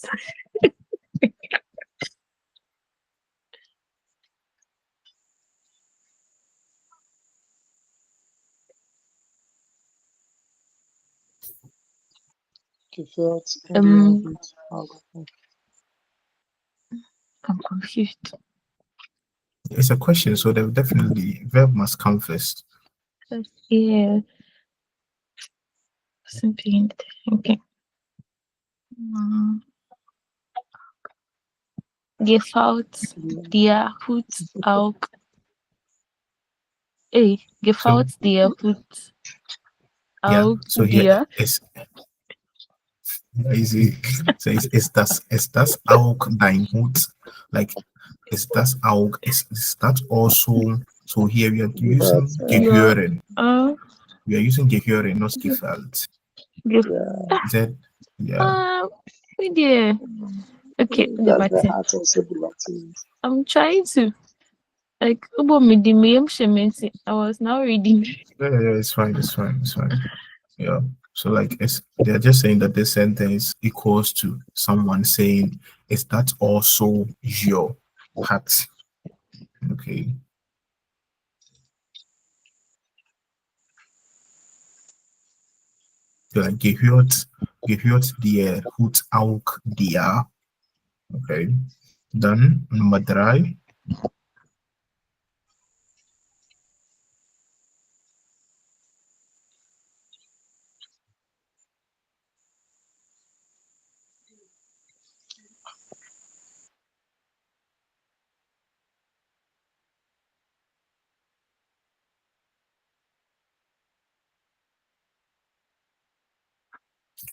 I'm confused. It's a question, so there definitely verb must come first. Yeah. Something. Okay. Gefällt dir Hut auch? Gefällt dir Hut Yeah, auch so here dir? is easy. So is das auch dein Hut? Like, is das auch, is that also, so here we are using gehören. We are using gehören, not gefällt. That, yeah. Yeah. Okay, I'm trying to like I was now reading. Yeah, it's fine, it's fine, it's fine. Yeah. So like they're just saying that this sentence equals to someone saying, is that also your hat? Okay. So like gehört dir Hut auch dir? Okay. Dann Nummer drei.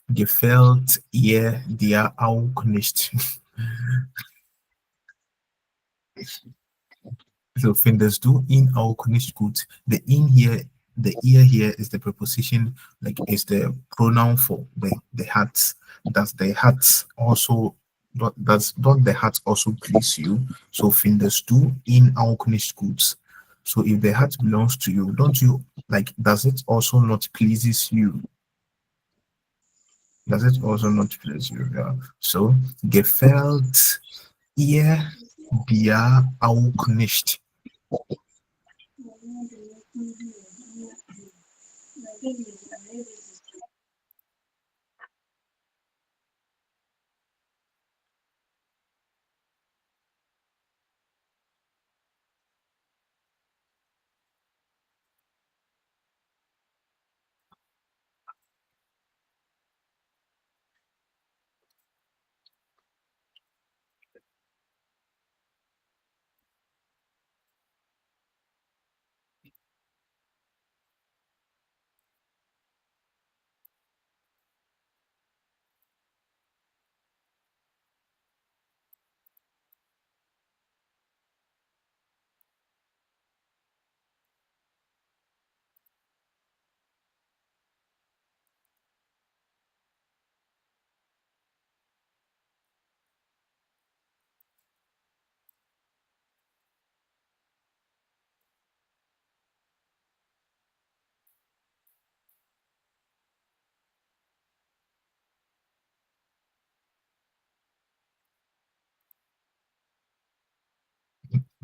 Gefällt ihr dir auch nicht? So findest du ihn auch nicht gut? The in here, the ear here is the preposition, like is the pronoun for the hat. Does the hat also don't the hat also please you? So findest du ihn auch nicht gut? So if the hat belongs to you, don't you like? Does it also not pleases you? Does it also not please you? Yeah. So gefällt ihr dir auch nicht?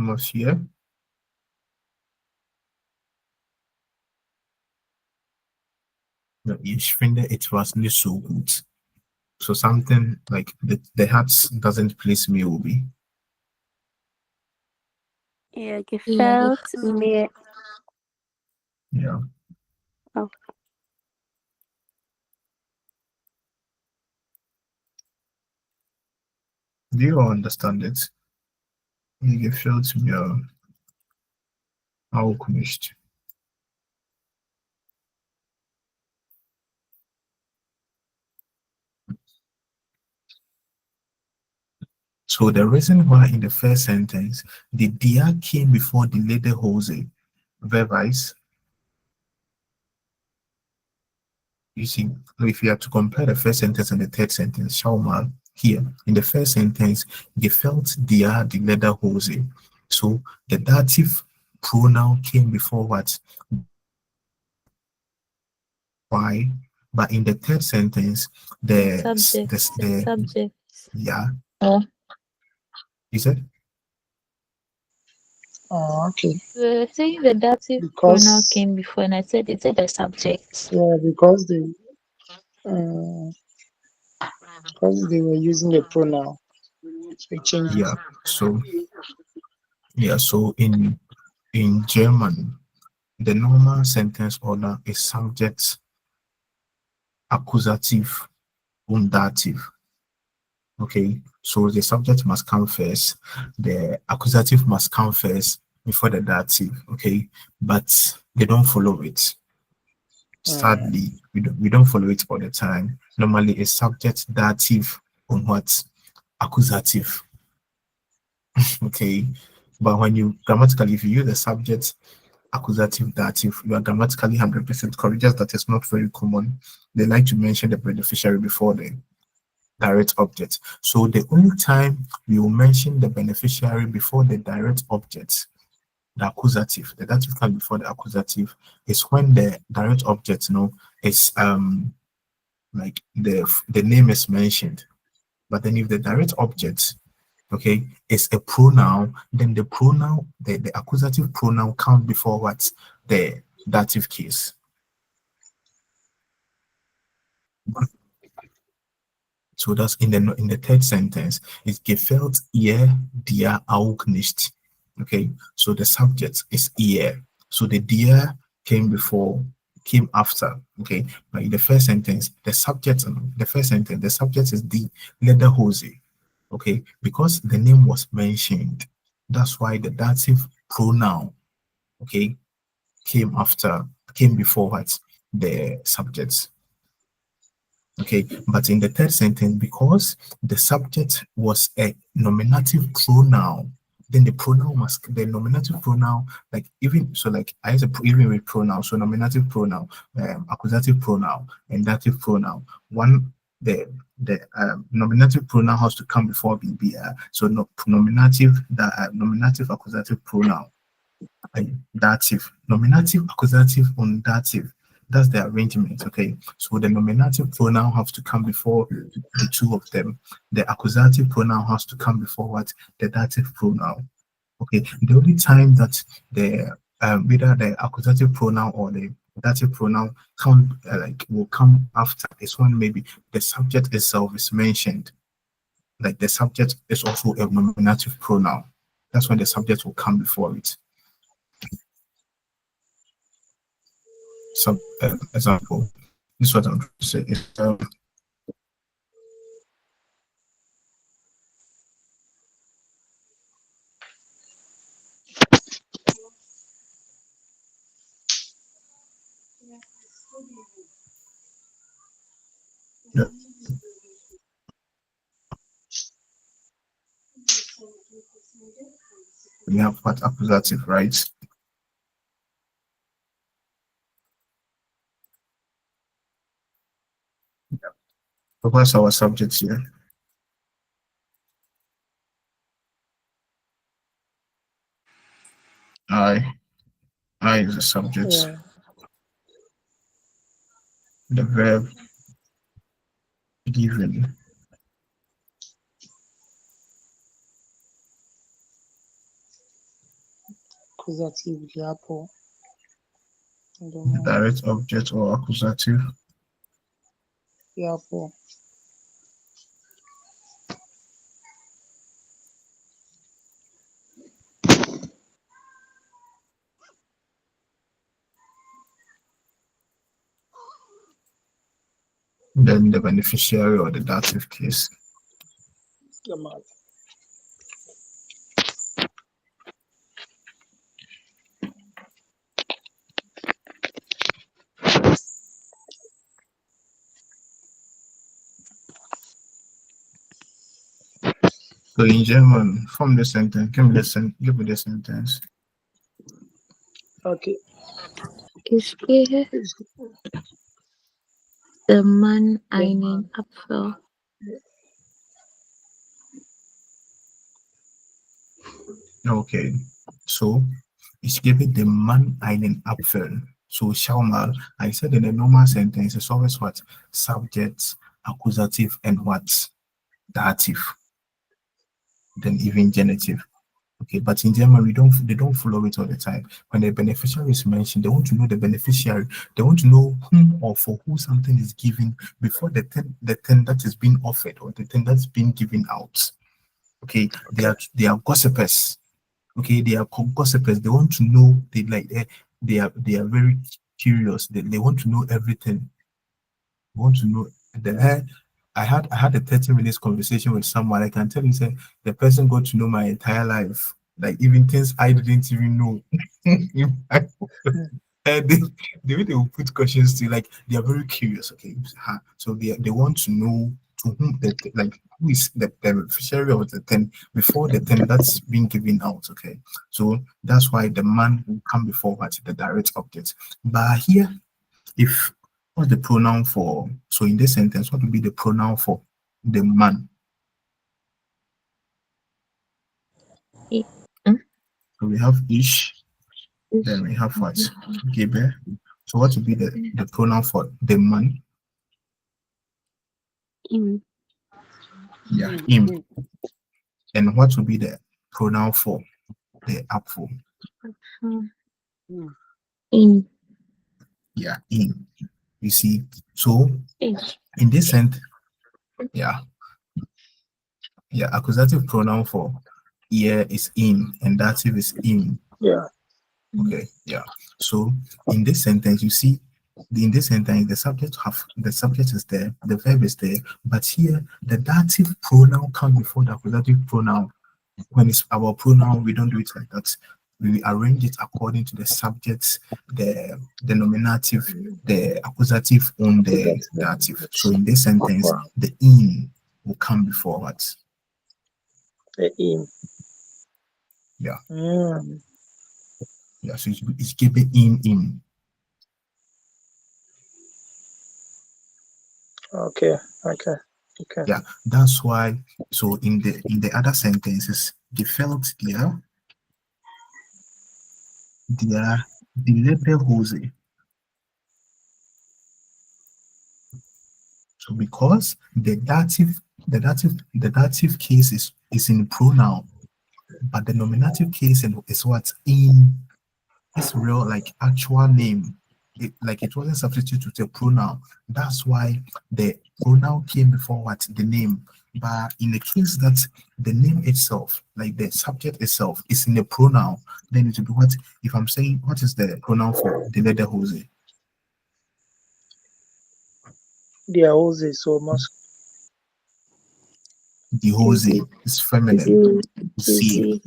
Monsieur. Ja, ich finde etwas nicht so gut. So something like the hat doesn't please me, Obi. Ihr gefällt mir Yeah. auch. Do you understand it? Mir gefällt mir auch nicht. So the reason why in the first sentence the dia came before the Lederhose, verb is, you see, if you have to compare the first sentence and the third sentence, schau mal, here in the first sentence, gefällt dir die Lederhose. So the dative pronoun came before what? Why? But in the third sentence, the Subject. yeah, Oh. you said? Oh, okay. Saying the dative Because- pronoun came before, and I said it's the subject. Yeah, because they were using the pronoun. They changed Yeah. So yeah, so in German, the normal sentence order is subject, accusative, und dative. Okay, so the subject must come first, the accusative must come first before the dative. Okay, but they don't follow it. Sadly, we don't follow it all the time. Normally, a subject, dative, on what? Accusative. Okay, but when you grammatically, if you use the subject, accusative, dative, you are grammatically 100% correct. Just that it's not very common. They like to mention the beneficiary before the direct object. So the only time we will mention the beneficiary before the direct object, the accusative, the dative comes before the accusative, is when the direct object, is like the name is mentioned. But then if the direct object, okay, is a pronoun, then the pronoun, the accusative pronoun comes before what? The dative case. So that's in the third sentence. It's gefällt ihr dir auch nicht. Okay, so the subject is ihr. So the dir came after. Okay, but in the first sentence, the subject is the Lederhose. Okay, because the name was mentioned, that's why the dative pronoun, okay, came before what? The subject. Okay, but in the third sentence, because the subject was a nominative pronoun, then the nominative pronoun, like even so, like I use even with pronoun, so nominative pronoun, accusative pronoun, and dative pronoun. The nominative pronoun has to come before BBR. So nominative, accusative pronoun, dative, nominative, accusative, and dative. That's the arrangement, okay? So the nominative pronoun has to come before the two of them. The accusative pronoun has to come before what? The dative pronoun. Okay, the only time that the either the accusative pronoun or the dative pronoun will come after is when maybe the subject itself is mentioned. Like the subject is also a nominative pronoun. That's when the subject will come before it. Some example. This is what I'm trying to say. Yeah. We have what accusative, right? Yeah. So what's our subject here? I is the subject. Yeah. The verb given. accusative diapo. The direct object or accusative. Diapo. Then the beneficiary or the dative case. So in German, form the sentence. Give me the sentence. Okay. Ich gehe dem Mann einen Apfel. Okay. So ich gebe dem Mann einen Apfel. So schau mal, I said in a normal sentence, it's always what? Subject, accusative, and what? Dative. Then even genitive. Okay, but in German, they don't follow it all the time. When the beneficiary is mentioned, they want to know the beneficiary. They want to know whom or for who something is given before the thing that is being offered or the thing that's being given out. Okay, they are gossipers. Okay, they are gossipers. They want to know. They are very curious. They want to know everything. They want to know. I had a 30 minutes conversation with someone. I can tell you, say the person got to know my entire life, like even things I didn't even know. The way they will put questions to you, like they are very curious. Okay, so they want to know to whom who is the beneficiary of the thing before the thing that's being given out. Okay, so that's why the man will come before what the direct object. But here, if what's the pronoun for? So in this sentence, what would be the pronoun for the man? So we have ish, then we have what? Gebe. So what would be the pronoun for the man? Im. Yeah, him. And what would be the pronoun for the apple? In. Yeah, in. You see, so in this sentence, accusative pronoun for here is in and dative is in. Yeah. Okay, yeah. So in this sentence, you see, in this sentence, the subject is there, the verb is there, but here the dative pronoun comes before the accusative pronoun. When it's our pronoun, we don't do it like that. We arrange it according to the subjects, the nominative, the accusative, and the dative. So in this sentence, the in will come before what? The in. Yeah. Yeah, so it's given in. Okay. Yeah, that's why. So in the other sentences, they felt der die Hose. So because the dative case is in pronoun, but the nominative case is what in this real actual name. It wasn't substituted to a pronoun. That's why the pronoun came before what? The name. But in the case that the name itself, like the subject itself, is in the pronoun, then it will be what? If I'm saying, what is the pronoun for the letter Jose? The Jose, so much. The Jose is feminine. Z.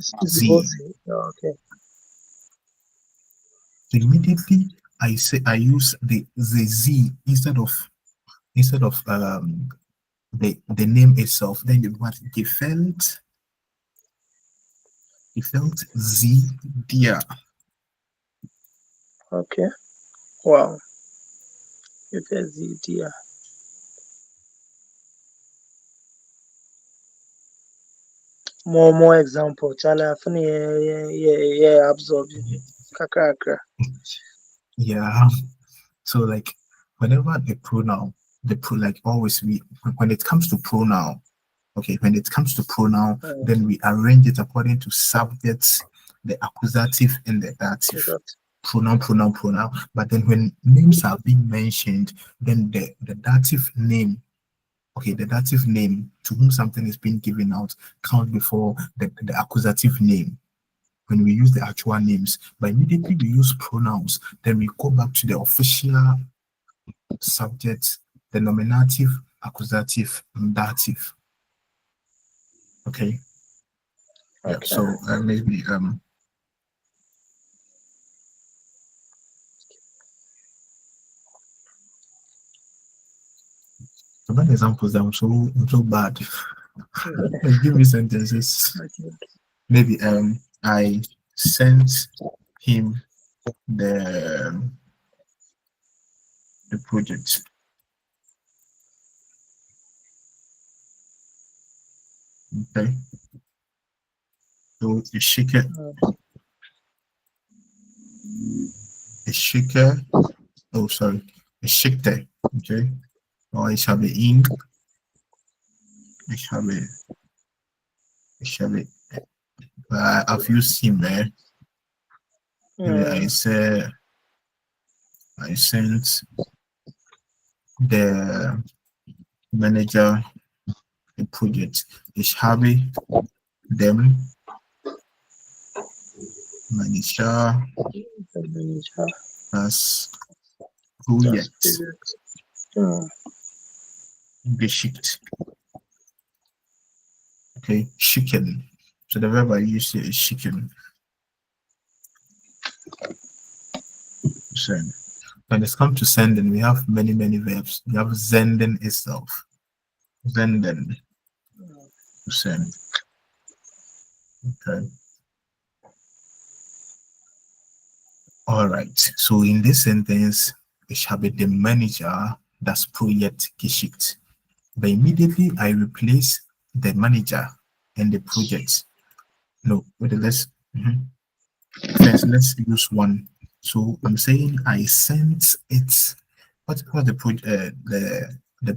Okay. So immediately I use the Z instead of the name itself. Then you what? Gefällt sie dir. Okay. Wow. Gefällt sie dir. More example. Chala funny absorb kakaka. Yeah. So whenever the pronoun, always when it comes to pronoun, okay, when it comes to pronoun, then we arrange it according to subjects, the accusative and the dative. Got Pronoun. But then when names are being mentioned, then the dative name, the dative name to whom something is being given out comes before the accusative name when we use the actual names. But immediately we use pronouns, then we go back to the official subject, the nominative, accusative, and dative. Okay. Yeah. Okay. So maybe some other examples. I'm so bad. Like, give me sentences. Okay. Maybe I sent him the project. Okay. So a shaker. Oh, sorry. A shaker. Okay. Or ich habe ihn. I've used him there. Maybe I sent the manager the project. Ich habe dem Manager das Projekt geschickt. Okay, schicken. So the verb I use here is schicken. Send. When it's come to sending, we have many verbs. We have senden itself. Senden. To send. Okay. All right. So in this sentence, ich habe dem Manager das Projekt geschickt. But immediately I replace the manager and the project. No, wait, let's first let's use one. So I'm saying I sent it. What's the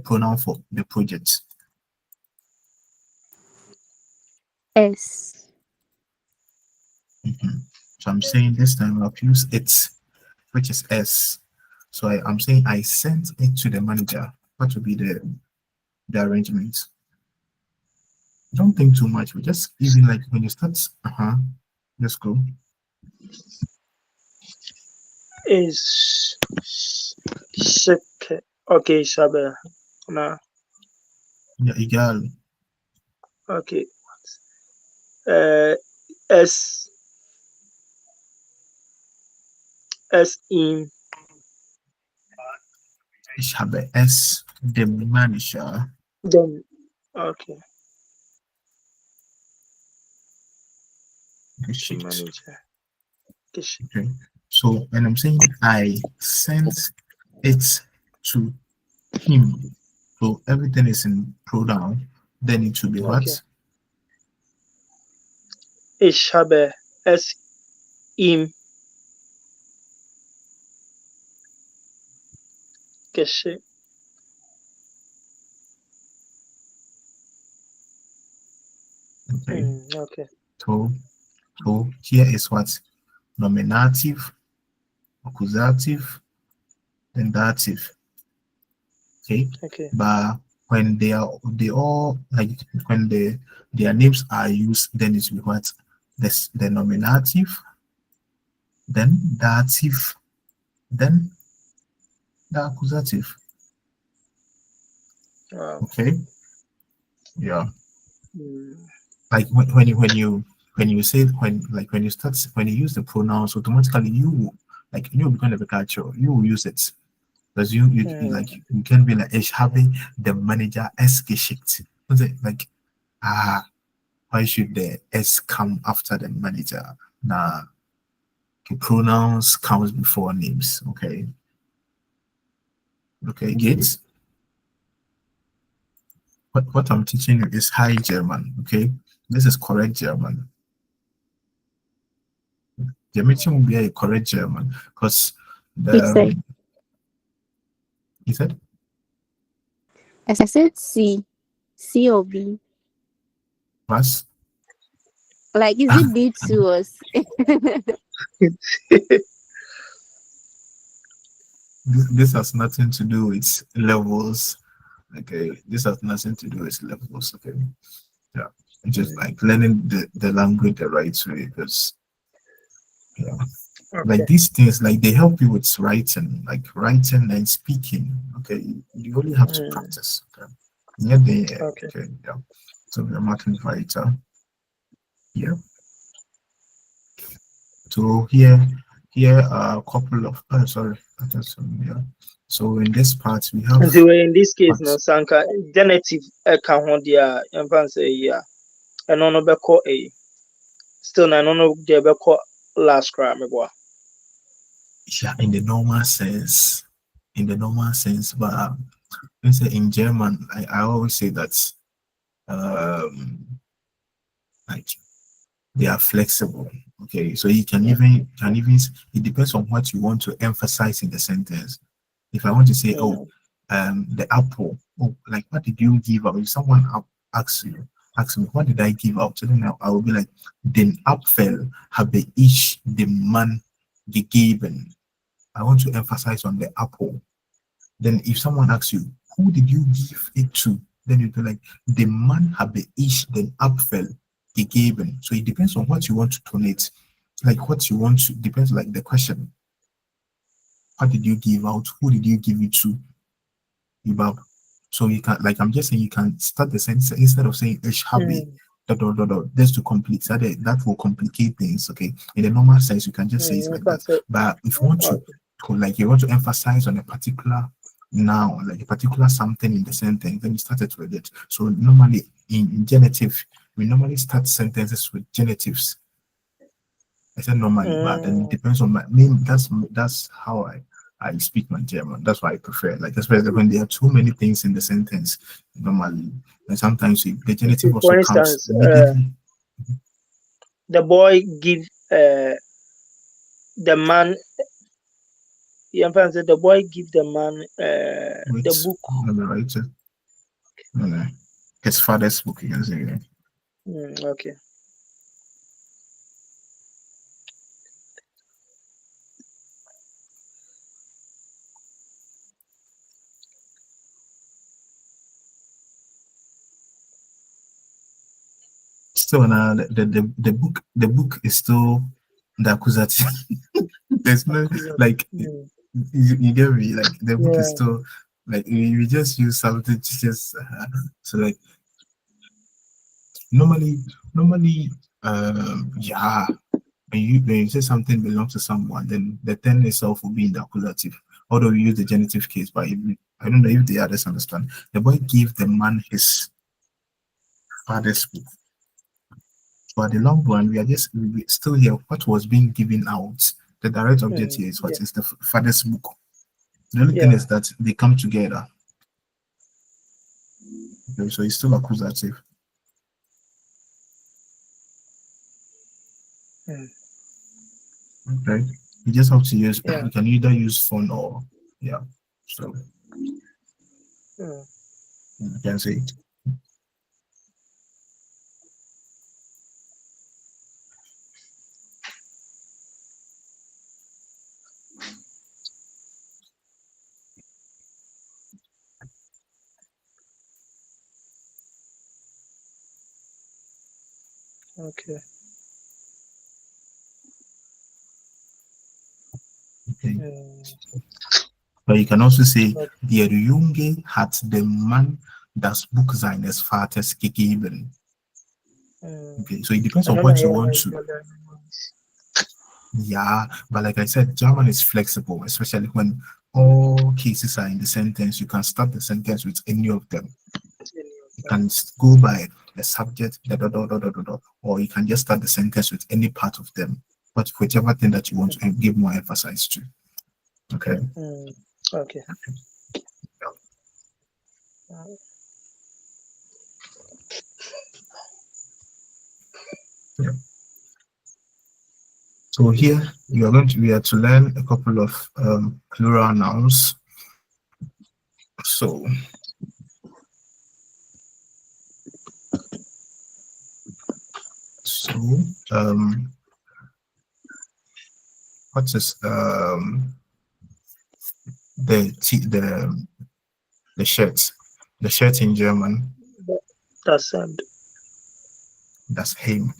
pronoun for the project? S. So I'm saying this time I'll use it, which is S. So I'm saying I sent it to the manager. What would be the arrangement? Don't think too much. We just even like when you start. Let's go. Is sick. Okay, Sabe. No. Yeah, egal. Okay. S in. Ich habe es dem Manager. Then okay. Geschickt. Manager. Okay. So when I'm saying I sent it to him, so everything is in pronoun, then it should be what? Ich habe es ihm geschickt. Okay. Okay. So here is what? Nominative, accusative, and dative. Okay. But when they all like when their names are used, then it's what? The nominative, then dative, then the accusative. Wow. Okay. Yeah. Like when you say when you use the pronouns, automatically you become a culture. You will use it because you can be like ich habe the manager es geschickt. Like why should the s come after the manager? Nah, the pronouns comes before names. Okay, Gates. What I'm teaching you is High German. Okay, this is correct German. The meeting will be a correct German because he said. I said C or B. Was? Like, is it D2 or This has nothing to do with levels. Okay, this has nothing to do with levels. Okay, yeah, it's just like learning the language the right way, because yeah, like these things, like they help you with writing, like writing and speaking. Okay, you only have to practice. Okay, yeah, okay, yeah. So we're Martin writer. Yeah. So here are a couple of sorry, yeah. So in this part we have So in this case, no parts. sanka genitive can hold ya and say yeah. And no be call a still na no de be call last cry me boy. Yeah, in the normal sense, but let's say in German, I always say that like they are flexible. Okay, so you can even it depends on what you want to emphasize in the sentence. If I want to say, oh, the apple, oh, like what did you give out? If someone asks me, what did I give out? So then I will be like, den Apfel habe ich dem Mann gegeben. I want to emphasize on the apple. Then if someone asks you, who did you give it to? Then you'll be like, the man habe ich den Apfel gegeben. So it depends on what you want to tonate. Like what you want to, depends like the question. What did you give out? Who did you give it to? So you can, like I'm just saying, you can start the sentence instead of saying ich habe, just to complete that will complicate things. Okay, in the normal sense, you can just say it like that. But if you want to like you want to emphasize on a particular noun, like a particular something in the sentence, then you start it with it. So normally in genitive, we normally start sentences with genitives. I said normally, but then it depends on my name. That's how I speak my German. That's why I prefer, like, especially when there are too many things in the sentence normally. And sometimes the genitive also For comes instance, immediately. the boy give the man the boy give the man the book. Let me write it. No. His father's book, you can say that. Okay. Still now the book is still the accusative. There's no like you get me, like the book is still like we just use something to just so like normally yeah, when you say something belongs to someone, then the thing itself will be in the accusative, although we use the genitive case. But I don't know if the others understand. The boy gave the man his father's book. For the long run, we still here. What was being given out, the direct object here is what is the father's book. The only thing is that they come together. Okay, so it's still accusative. Okay, you just have to use. You can either use phone or So you can say it. Okay. But you can also say, der Junge hat dem Mann das Buch seines Vaters gegeben. Okay, so it depends on what you want to. Yeah, but like I said, German is flexible, especially when all cases are in the sentence. You can start the sentence with any of them. You can go by the subject, or you can just start the sentence with any part of them, but whichever thing that you want to give more emphasis to. Okay. Okay. Yeah. So here we are to learn a couple of plural nouns. So So what is the shirt? The shirt in German, That's him.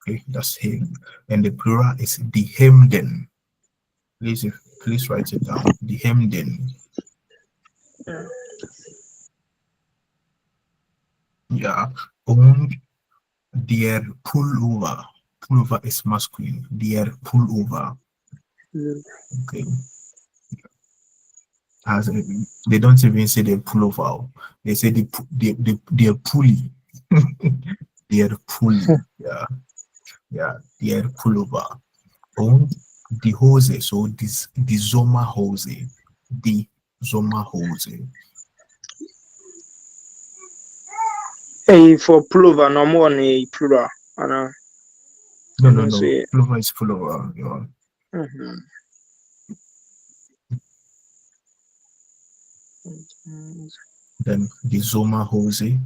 Okay, that's him. And the plural is die Hemden. Please write it down. Die Hemden. Yeah. Und der Pullover. Pullover is masculine. Der Pullover. Okay. They don't even say the pullover. They say the pulley. Their pulley. Yeah. Their pullover. Und die Hose. So die Sommerhose. Die Sommerhose. for pullover, no more on a plural. No. Pullover is pullover. Yeah. Then die Sommerhose.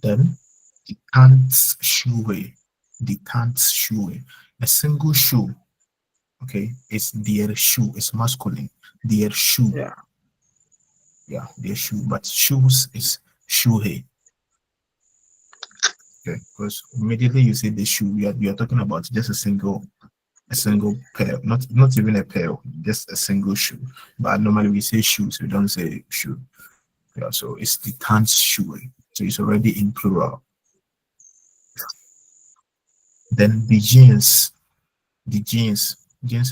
Then the Tanzschuhe. The Tanzschuhe. A single shoe. Okay, it's their shoe. It's masculine. Their shoe. Yeah, their shoe. But shoes is Schuhe. Okay, because immediately you say the shoe, you are talking about just a single pair, not even a pair, just a single shoe. But normally we say shoes, we don't say shoe. Yeah, so it's the Tanzschuhe. So it's already in plural. Then the jeans. The jeans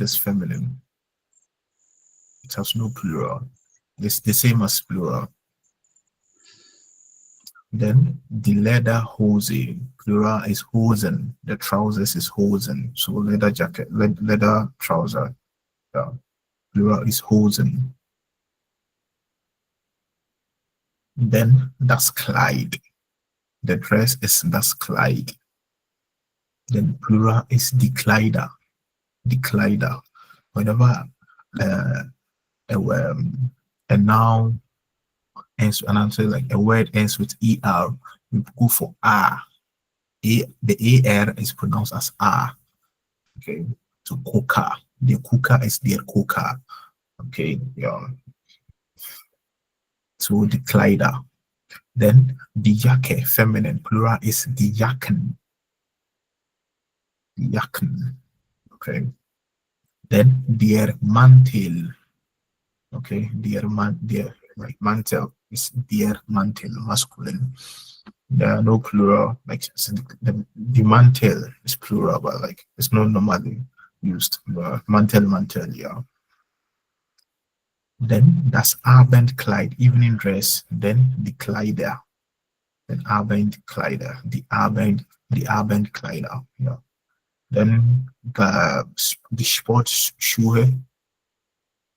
is feminine. It has no plural. It's the same as plural. Then the leather hose, plural is hosen. The trousers is hosen. So leather jacket, leather trouser. Yeah. Plural is hosen. Then das Kleid. The dress is das Kleid. Then plural is die Kleider. The Kleider. Whenever a noun ends, and I'm saying like a word ends with er, we go for a. The ar is pronounced as a. Okay, so cooker. The cooker is their cooker. Okay, yeah. So the Kleider. Then the Jacke, feminine, plural is the Jacken. The Jacken. Okay. Then their Mantel. Okay, their mantle is their mantle, masculine. There are no plural, like the mantle is plural, but like it's not normally used. Mantel, yeah. Then that's Abendkleid, evening dress. Then the Kleider. Then Abendkleider, the Abendkleider, yeah. Then the Sportschuhe.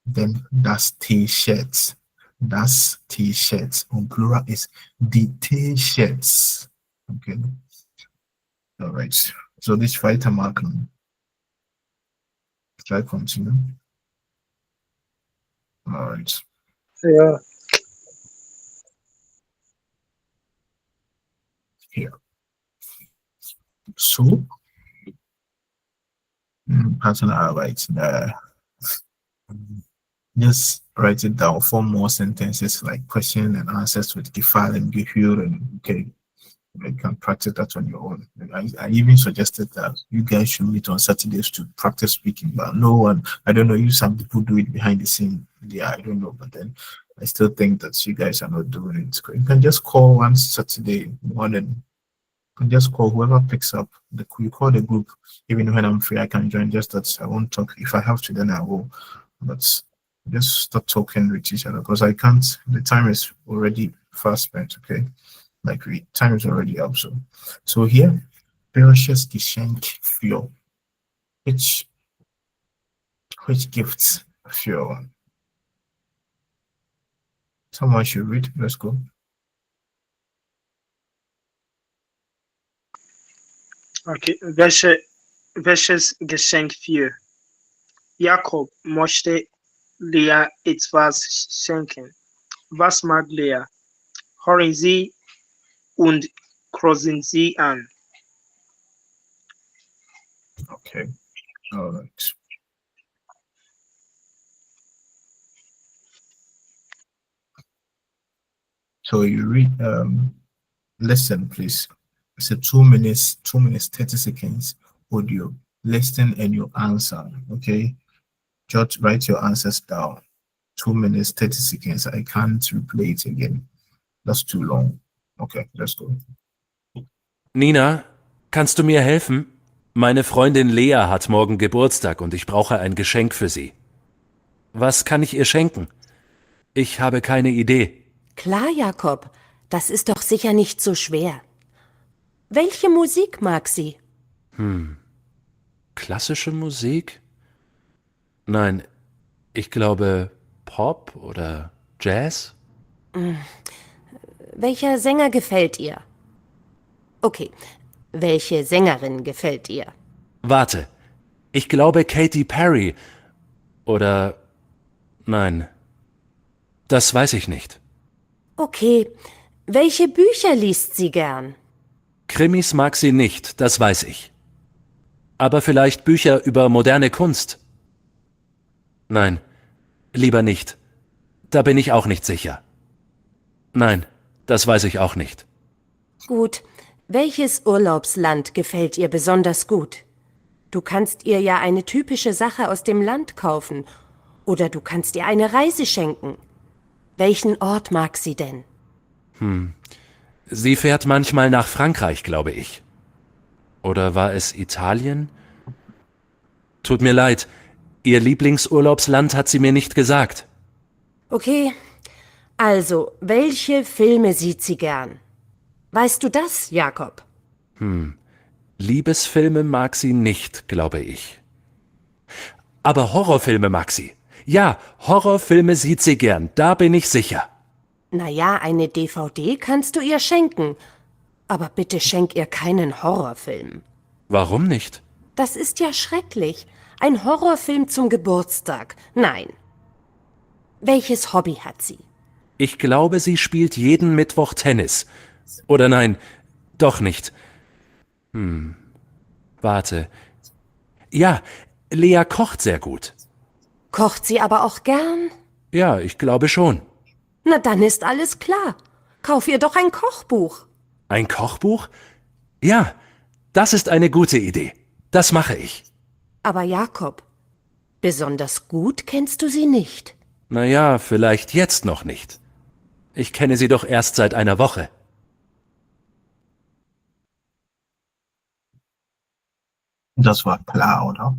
Then that's T-shirts. That's T-shirts. On plural is the T-shirts. Okay. All right. So this fighter marking. Shall I continue? All right. Yeah. Here. So, pattern right there. Just write it down, 4 more sentences like question and answers with Gefallen and Gefühl, and okay, you can practice that on your own. I even suggested that you guys should meet on Saturdays to practice speaking, but no one, I don't know, you some people do it behind the scene. Yeah, I don't know, but then I still think that you guys are not doing it. You can just call one Saturday morning. You can just call whoever picks up. You call the group. Even when I'm free, I can join. Just that I won't talk. If I have to, then I will. But just stop talking with each other because I can't. The time is already fast spent. Okay, like time is already up. So here, welches Geschenk für? Which gifts für? Someone should read. Let's go. Okay, welches Geschenk für? Jakob möchte Lea etwas schenken. Was mag Lea? Hören Sie und kreuzen Sie an. Okay. All right. So you read, listen, please. It's a 2 minutes, 30 seconds audio. Listen and you answer. Okay. Just write your answers down. 2 minutes, 30 seconds. I can't replay it again. That's too long. Okay, let's go. Nina, kannst du mir helfen? Meine Freundin Lea hat morgen Geburtstag und ich brauche ein Geschenk für sie. Was kann ich ihr schenken? Ich habe keine Idee. Klar, Jakob, das ist doch sicher nicht so schwer. Welche Musik mag sie? Klassische Musik? Nein, ich glaube Pop oder Jazz? Welcher Sänger gefällt ihr? Okay, welche Sängerin gefällt ihr? Warte, ich glaube Katy Perry oder... Nein, das weiß ich nicht. Okay, welche Bücher liest sie gern? Krimis mag sie nicht, das weiß ich. Aber vielleicht Bücher über moderne Kunst? Nein, lieber nicht. Da bin ich auch nicht sicher. Nein, das weiß ich auch nicht. Gut, welches Urlaubsland gefällt ihr besonders gut? Du kannst ihr ja eine typische Sache aus dem Land kaufen oder du kannst ihr eine Reise schenken. Welchen Ort mag sie denn? Sie fährt manchmal nach Frankreich, glaube ich. Oder war es Italien? Tut mir leid, ihr Lieblingsurlaubsland hat sie mir nicht gesagt. Okay, also, welche Filme sieht sie gern? Weißt du das, Jakob? Liebesfilme mag sie nicht, glaube ich. Aber Horrorfilme mag sie. Ja, Horrorfilme sieht sie gern, da bin ich sicher. Naja, eine DVD kannst du ihr schenken. Aber bitte schenk ihr keinen Horrorfilm. Warum nicht? Das ist ja schrecklich. Ein Horrorfilm zum Geburtstag. Nein. Welches Hobby hat sie? Ich glaube, sie spielt jeden Mittwoch Tennis. Oder nein, doch nicht. Warte. Ja, Lea kocht sehr gut. Kocht sie aber auch gern? Ja, ich glaube schon. Na, dann ist alles klar. Kauf ihr doch ein Kochbuch. Ein Kochbuch? Ja, das ist eine gute Idee. Das mache ich. Aber Jakob, besonders gut kennst du sie nicht. Naja, vielleicht jetzt noch nicht. Ich kenne sie doch erst seit einer Woche. Das war klar, oder?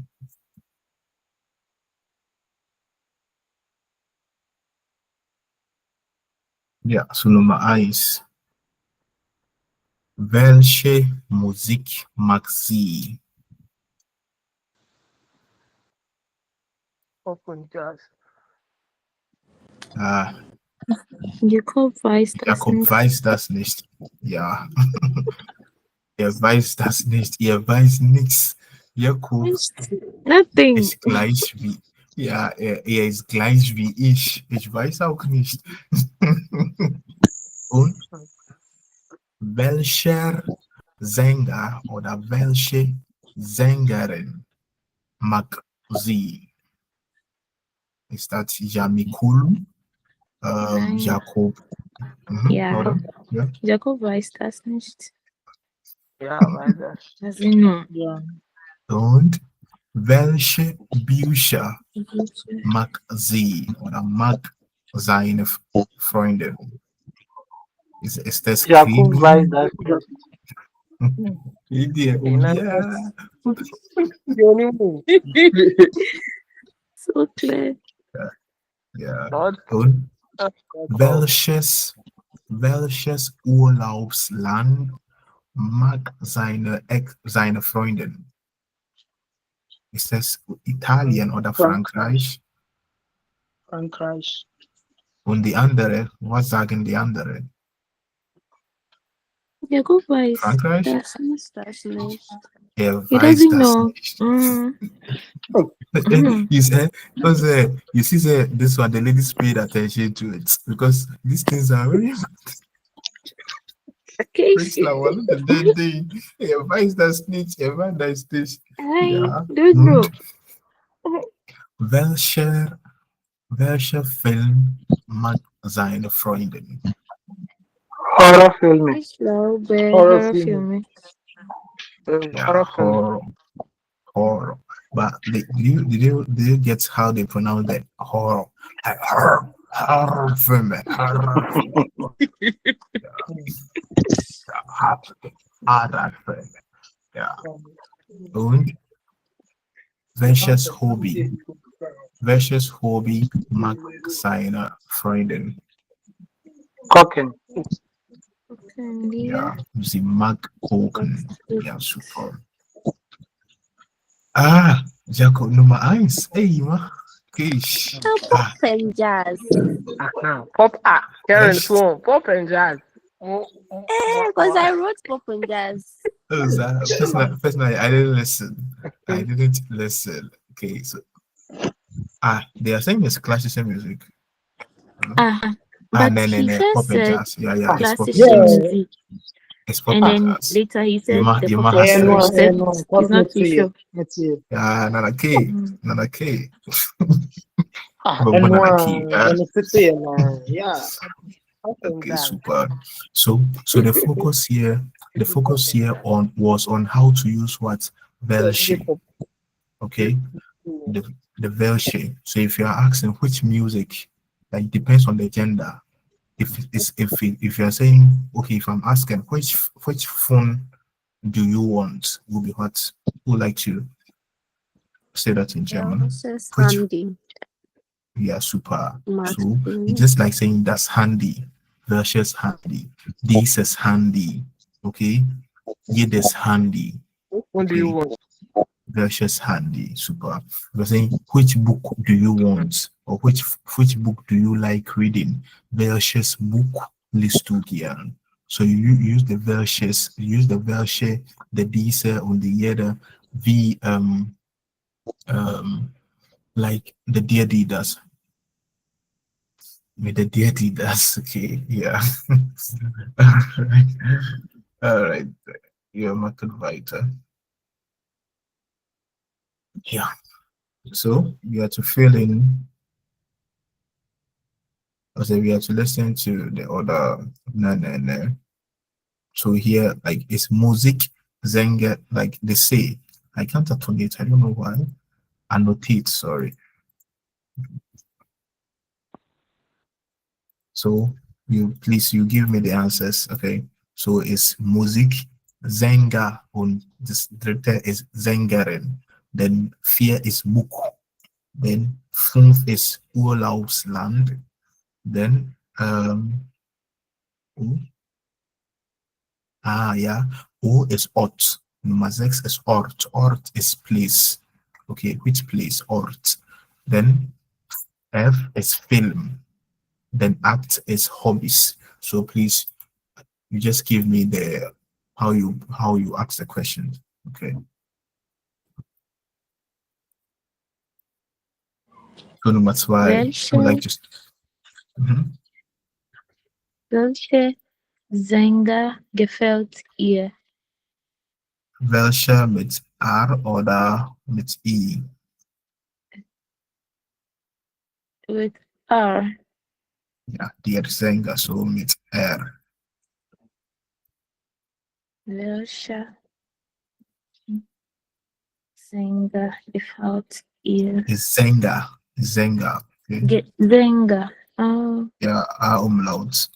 Ja, so Nummer 1. Welche Musik mag sie? Open Jazz. Jakob weiß das Jakob nicht. weiß das nicht. Ja. Er weiß das nicht. Ihr weiß nichts. Jakob Nothing. ist gleich wie. Ja, er ist gleich wie ich. Ich weiß auch nicht. Und welcher Sänger oder welche Sängerin mag sie? Ist das Jamikulu? Nein. Jakob? Ja. Oder? Ja. Jakob weiß das nicht. Ja, weiß das. Also, Ja. Und welche Bücher mag sie oder mag seine Freundin? Ist das Jakob Krimi? weiß das. Idee. Oh, ja. so klar. Ja. Dort. Und welches Urlaubsland mag seine Freundin? Ist es Italien oder Frankreich? Frankreich. Und die andere, was sagen die anderen? Jakob weiß Frankreich? das nicht. Er He weiß doesn't das know. nicht. You see, this one, the ladies paid attention to it because these things are very Prince Lawal, the vice das nicht, da ist das. Ja. Don't Und welcher Film mag seine Freundin? Horrorfilm. Slow, but Horrorfilm. Yeah, Horrorfilm. horror. But did you get how they pronounce that? Horror. Like, horror film. Horror film. Horror film. Yeah. Und welches Hobby mag seine Freundin? Cooking. Ja, sie mag kochen. Ja, super. Ah, Jakob Nummer 1. Hey, mach. Okay. Pop and jazz. Pop. Karen Sloan. Pop and jazz. Because I wrote pop and jazz. Personally, I didn't listen. Okay, so they are saying it's classical music. But no, he first pop and said jazz. Yeah, it's pop classical and jazz. music, It's pop and and then jazz. later he said the You pop must and have jazz. said- He's not too sure. Yeah, not a key. Yeah. Okay, super. So the focus here was on how to use what Velshi. Okay, the Velshi. So if you are asking which music, like depends on the gender. If you are saying, okay, if I'm asking which phone do you want, will be what would like to say that in German. Welches Which- Handy. Yeah, super. So Martin. it's just like saying that's handy versus handy. This is handy. Okay. Jedes handy What do you want? versus handy. Super. We're saying which book do you want, or which book do you like reading versus book listugian. So you use the versus, the diese und the jeder wie like the deity does. With the deity does, okay, yeah. All right. You're my writer. Yeah. So you have to fill in. Also, we have to listen to the other no. So here, like it's music, Zenga, like they say. I can't attonate, I don't know why. Annotate, sorry. So you give me the answers, okay? So it's Musik, Zenga, und das dritte ist Sängerin. Then 4 is Buch. Then 5 is Urlaubsland. Then O is Ort. Nummer 6 is Ort. Ort is place. Okay, which place? Ort. Then F is film. Then act is hobbies. So please, you just give me the how you ask the question. Okay. So number 2, I would like to. Welche Sänger gefällt ihr? Welche mit R oder mit I? With R. Ja, der Sänger, so mit R. Welche Sänger gefällt ihr? Ist Sänger. Okay? Sänger. Oh, Ja, A Umlaut.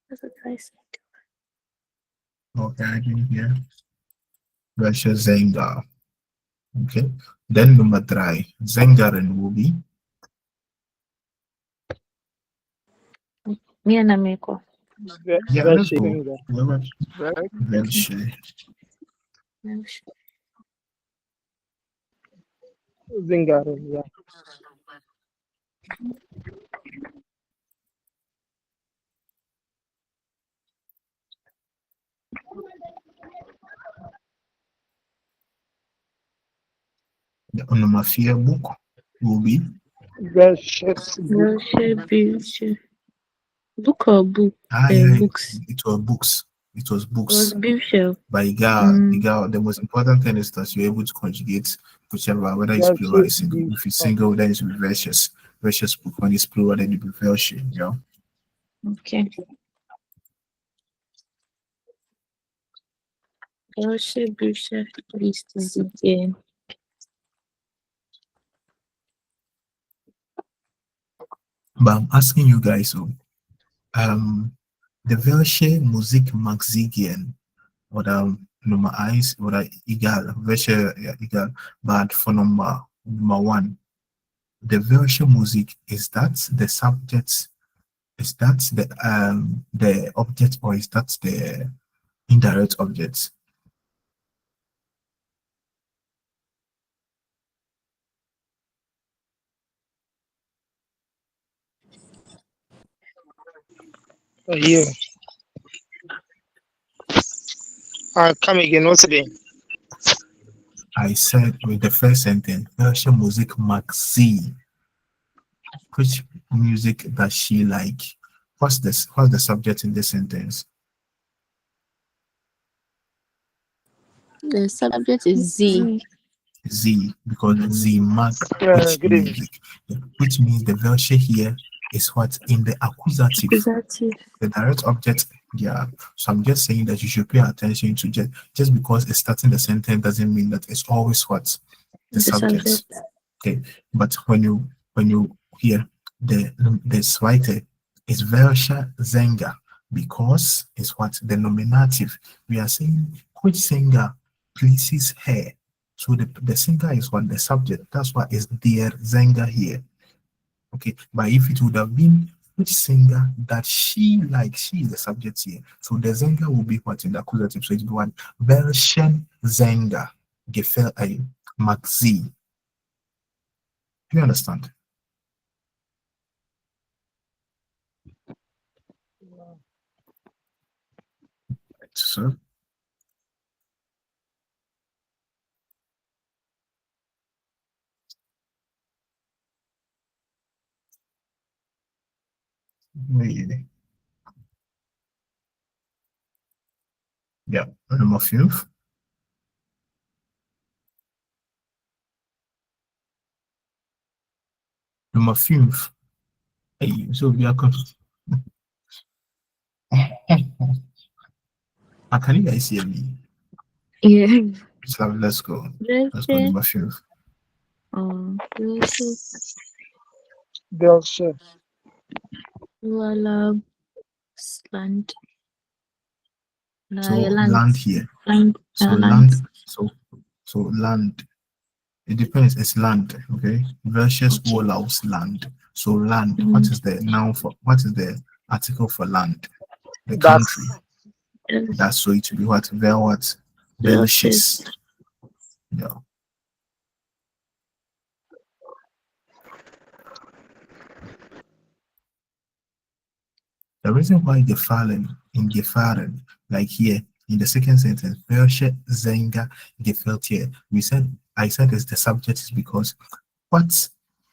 that's what I said. Okay, I can hear. Welche Sänger? Okay. Then number 3, Sängerin will be. Mia na Meko. Yeah, let's go. Welche. Zingarin, yeah. The number 4 book will be. Welche Bücher? Book or book? Yeah, Books. it was books. It was It books. was Bücher. But the most important thing is that you're able to conjugate whichever, whether it's plural or single. If it's single, then it's reverses. Versus book. When it's plural, then it will be Welsh. Okay. Welche Bücher liest sie gern? But I'm asking you guys, so the Welche Musik mag sie gern oder Nummer 1 oder egal, welche, ja, egal, but for number 1, the Welche Musik, is that the subject, is that the object, or is that the indirect object? You. Come again. What's again? I said with the first sentence, Welche Musik mag sie? Which music does she like? What's the subject in this sentence? The subject is Z. Z, because Z mag Yeah, which music, which means the Welche here is what in the accusative. The direct object, yeah. So I'm just saying that you should pay attention to just because it's starting the sentence doesn't mean that it's always what the subject. Okay, but when you hear the zweite is Welche Sänger, because it's what the nominative. We are saying which singer pleases her. So the singer is what the subject. That's why it's der Sänger here. Okay, but if it would have been which singer that she likes, she is the subject here. So the Sänger will be what in the accusative. So it's one Welchen Sänger gefällt mag sie. Do you understand? So yeah, number 5. Number 5. Hey, so we are can you guys hear me? Yeah. So let's go. Let's go number 5. Welche. Urlaubsland. So land here. So Land. So land. It depends. It's land, okay? Versus Urlaubsland. So land. What is the noun for? What is the article for land? The country. That's so it will be what? What? Welches. Yeah. The reason why gefahren, like here in the second sentence, Welche Sänger gefällt hier, I said is the subject is because what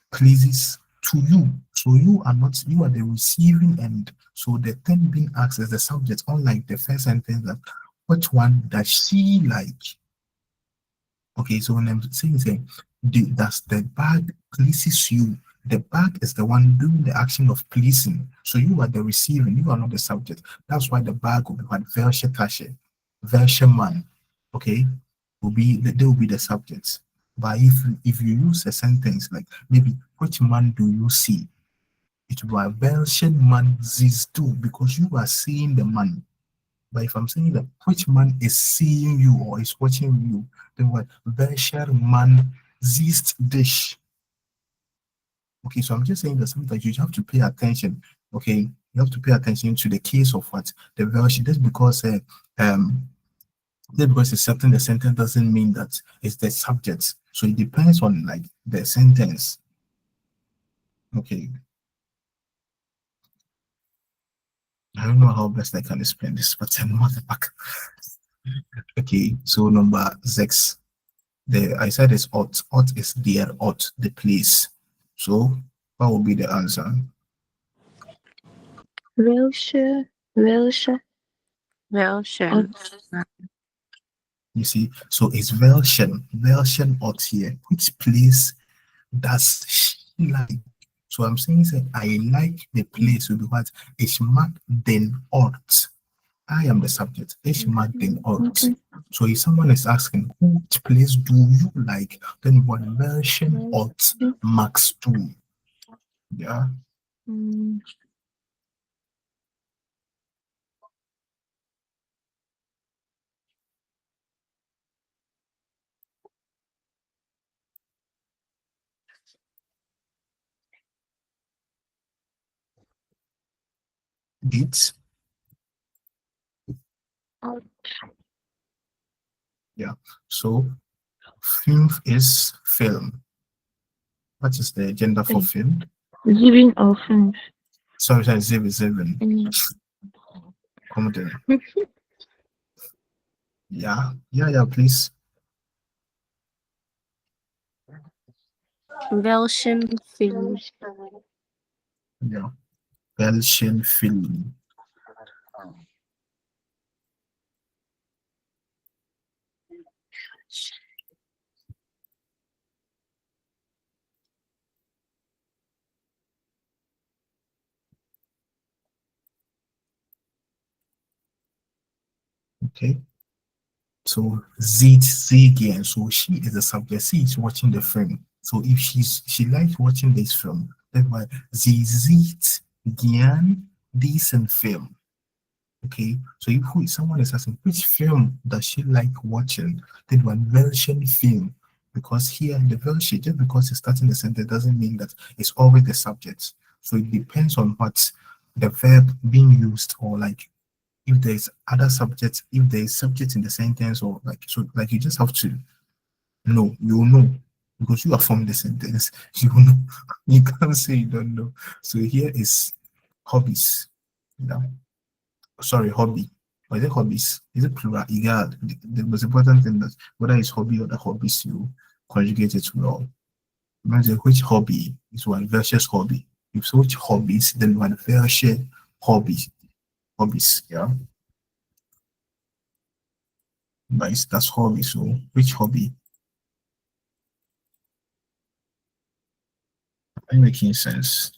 pleases to you. So you are the receiving end. So the thing being asked is the subject, unlike the first sentence that which one does she like? Okay, so when I'm saying does the bag pleases you? The bag is the one doing the action of pleasing. So you are the receiving, you are not the subject. That's why the bag will be what Welche Tasche, Welche Mann, okay, they will be the subjects. But if you use a sentence like maybe which man do you see? It will be Welchen Mann siehst du, because you are seeing the man. But if I'm saying that which man is seeing you or is watching you, then what? Welcher Mann siehst dich? Okay, so I'm just saying that sometimes you have to pay attention. Okay, you have to pay attention to the case of what the Welsh. Just because it's certain the sentence doesn't mean that it's the subject. So it depends on like the sentence. Okay. I don't know how best I can explain this, but I'm not back. Okay, so number 6. I said it's Ort. Ort is der Ort, the place. So what will be the answer? Welche Welchen. You see, so it's Welchen Ort here. Which place does she like? So I'm saying, say, I like the place will be what? Ich mag den Ort. I am the subject. Ich mag den Ort. So if someone is asking, which place do you like? Then what Welchen Ort magst du? Yeah. Geht's? Yeah. So film is film. What is the gender for film? 7 or 5. Sorry, 7. Come on. Yeah, please. Welchen Film. Yeah. Welchen Film. Okay. So sie again. So she is the subject. She is watching the film. So if she likes watching this film, that's why sie sieht gern diesen Film. Okay. So if someone is asking which film does she like watching, then one welchen Film. Because here the welche, just because it's starting the sentence doesn't mean that it's always the subject. So it depends on what the verb being used, or like if there's other subjects, if there is subject in the sentence, or like, so like you just have to know, you know, because you are from the sentence, you know, you can't say you don't know. So here is hobbies. Yeah. Sorry, hobby. Or is it hobbies? Is it plural? Egal. The most important thing that whether it's hobby or the hobbies, you conjugate it well. Imagine which hobby is one versus hobby. If so, which hobbies, then one versus hobbies. Hobbies, yeah. Nice, that's hobby. So which hobby? Am I making sense?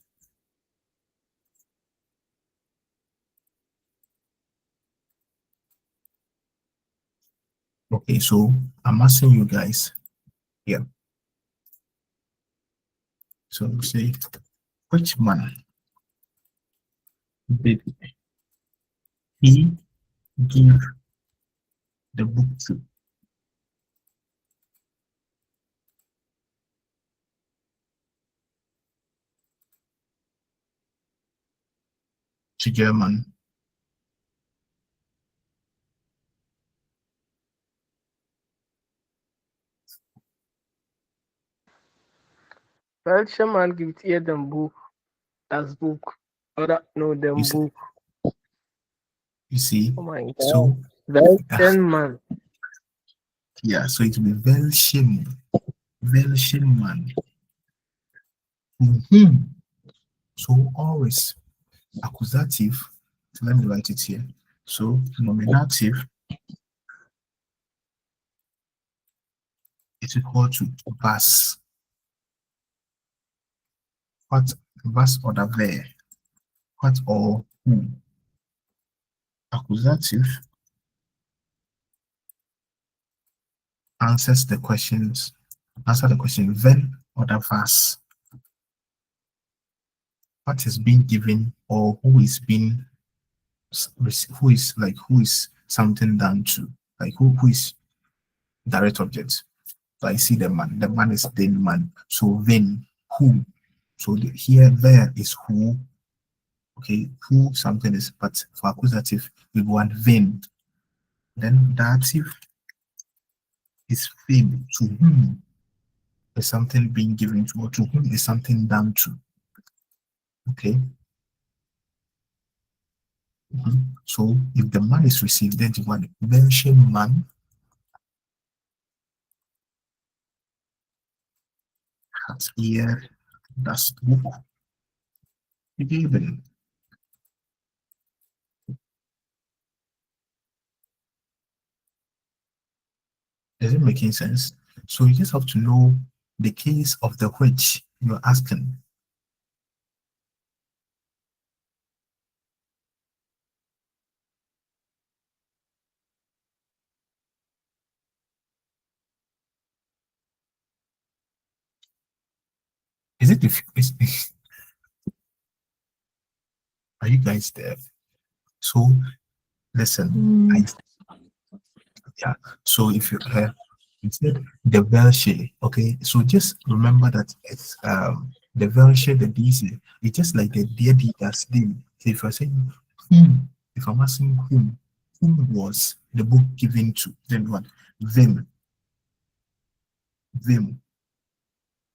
Okay, so I'm asking you guys here. So say, which man did he give the book to? To German. Welcher Mann gibt ihr das Buch? Oder nur dem Buch? You see? Oh my God. So Welchen Mann? yeah, so it will be welchen man. So always accusative. So let me write it here. So nominative is equal to was. What was oder wer? What or who? Accusative answer the question when oder was. What is being given, or who is something done to, like who is direct object. So I see the man is the man. So then who? So here there is who. Okay, who something is, but for accusative we want then. Then dative is whom, to whom is something being given to, or to whom is something done to. Okay. So if the man is received, then you want welchen man hat ihr das Buch gegeben? Is it making sense? So you just have to know the case of the which you're asking. Is it are you guys there? So listen, yeah. So if you instead the Velche, okay. So just remember that it's the Velche, the DC. It's just like the deity that's name. So if you're saying whom, if I'm asking whom was the book given to, then what?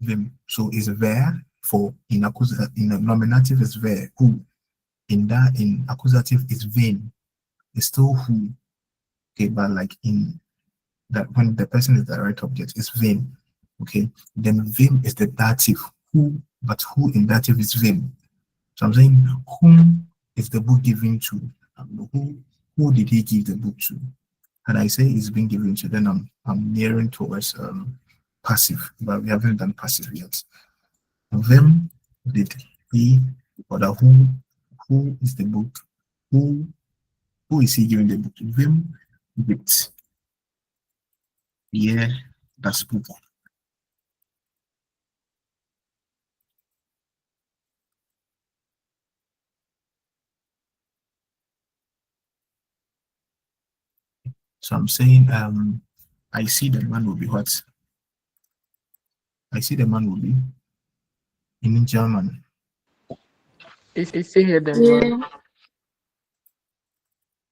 Them. So is there for in accusative, in a nominative is there who, in accusative is vain. It's still who. Okay, but like in that when the person is the direct object is vain. Okay, then vim is the dative who, but who in dative is vim. So I'm saying whom is the book given to? Who did he give the book to? And I say it's being given to, then I'm nearing towards passive, but we haven't done passive yet. Vim did he, or the who is the book? Who is he giving the book to? Vim bit. Yeah, that's book. So I'm saying I see the man will be what? I see the man will be in German. It's here then, man.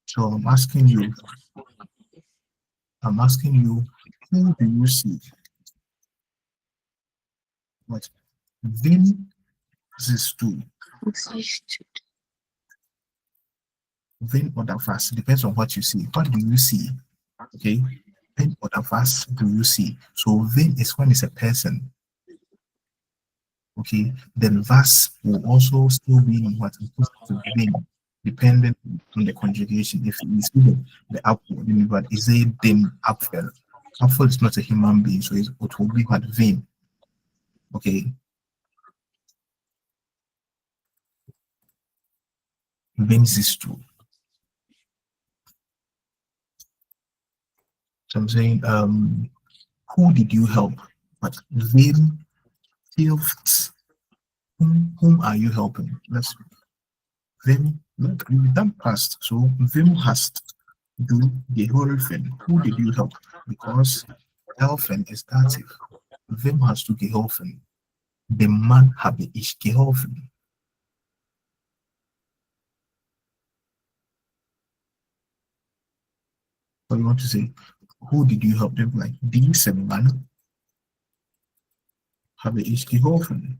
So I'm asking you, who do you see? What? Vin siehst du? Vin oder was? Depends on what you see. What do you see? Okay. Vin oder was do you see? So vin is when it's a person. Okay. Then was will also still be in what is vin, depending on the conjugation. If you see the apple, then what is a dim apple? Apple is not a human being, so it will be what vin. Okay. Vin siehst du? So I'm saying, who did you help? But wem hilft? Whom are you helping? Let's wem. Look, we've done past. So wem hast du geholfen? Who did you help? Because helfen is dative. Wem hast du geholfen? Dem Mann habe ich geholfen. What you want to say? Who did you help them? Like diesem Mann habe ich geholfen.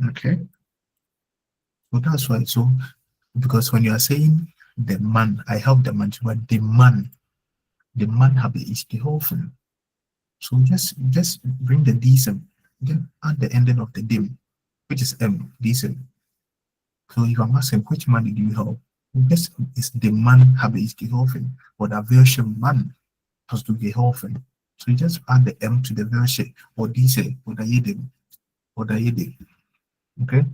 Okay. So that's why. So because when you are saying the man, I help the man, but the man habe ich geholfen. So just bring the diesem, then add the ending of the dim, which is diesem. So if I'm asking which man did you help, this is the man habe ich geholfen, or the version man has to geholfen. So you just add the m to the version, or diesem, or the yedim, or the yedim. Okay.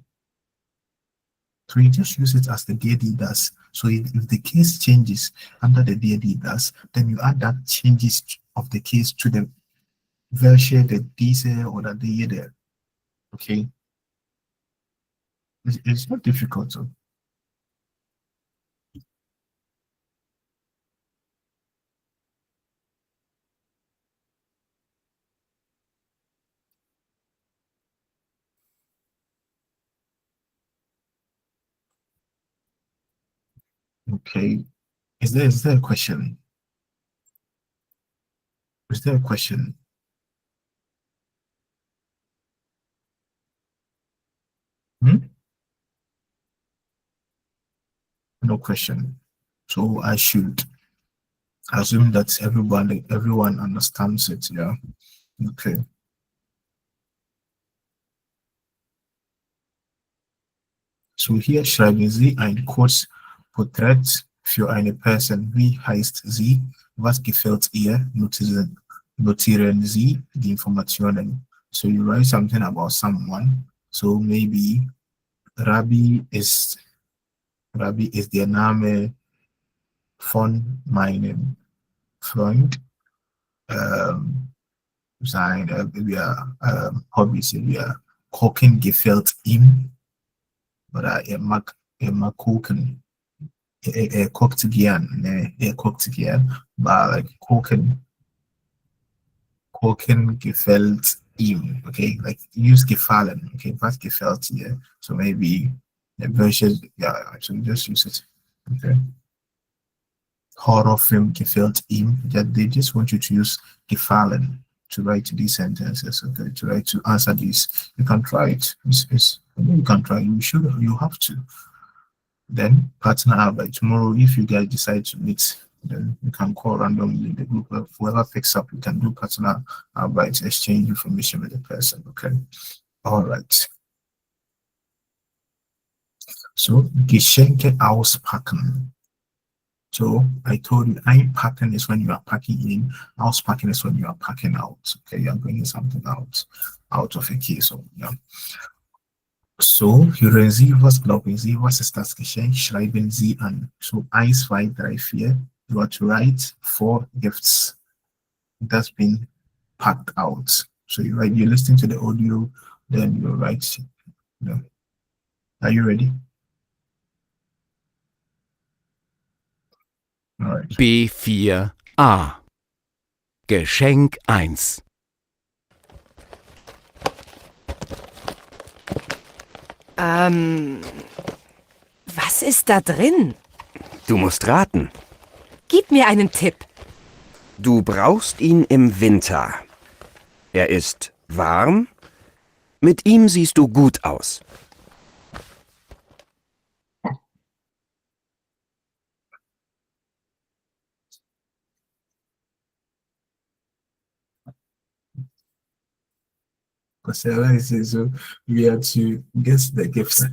So you just use it as the deity does. So if the case changes under the deity does, then you add that changes of the case to the version, the diesel, or the deity. Okay. It's not difficult. So. Okay. Is there a question? Is there a question? No question. So I should assume that everyone understands it, yeah. Okay. So hier schreiben Sie ein Kurzporträt für eine Person. Wie heißt sie? Was gefällt ihr? Notieren Sie die Informationen. So you write something about someone. So maybe Rabbi ist der Name von meinem Freund. Seine Hobbys, Kochen gefällt ihm. Oder er mag kochen. Er kocht gern, ne? Er kocht gern, but like kochen gefällt ihm, okay? Like use gefallen, okay? Was gefällt ihr? So maybe the version, yeah, actually just use it, okay? Horrorfilm gefällt ihm. They just want you to use gefallen to write these sentences, okay? To write to answer these. You can try it. You can try. You have to. Then partner Arbeit. Tomorrow, if you guys decide to meet, then you can call randomly in the group. Whoever picks up, you can do partner Arbeit, exchange information with the person. Okay. All right. So Geschenke auspacken. So I told you, einpacken is when you are packing in, auspacking is when you are packing out. Okay, you are bringing something out of a case. So yeah. So, hören Sie, was glauben Sie, was ist das Geschenk? Schreiben Sie an. So, 1, 2, 3, 4. You are to write 4 gifts that's been packed out. So, you listen to the audio, then you write. Yeah. Are you ready? All right. B4a. Geschenk 1. Was ist da drin? Du musst raten. Gib mir einen Tipp. Du brauchst ihn im Winter. Er ist warm. Mit ihm siehst du gut aus. Because so we have to guess the gifts.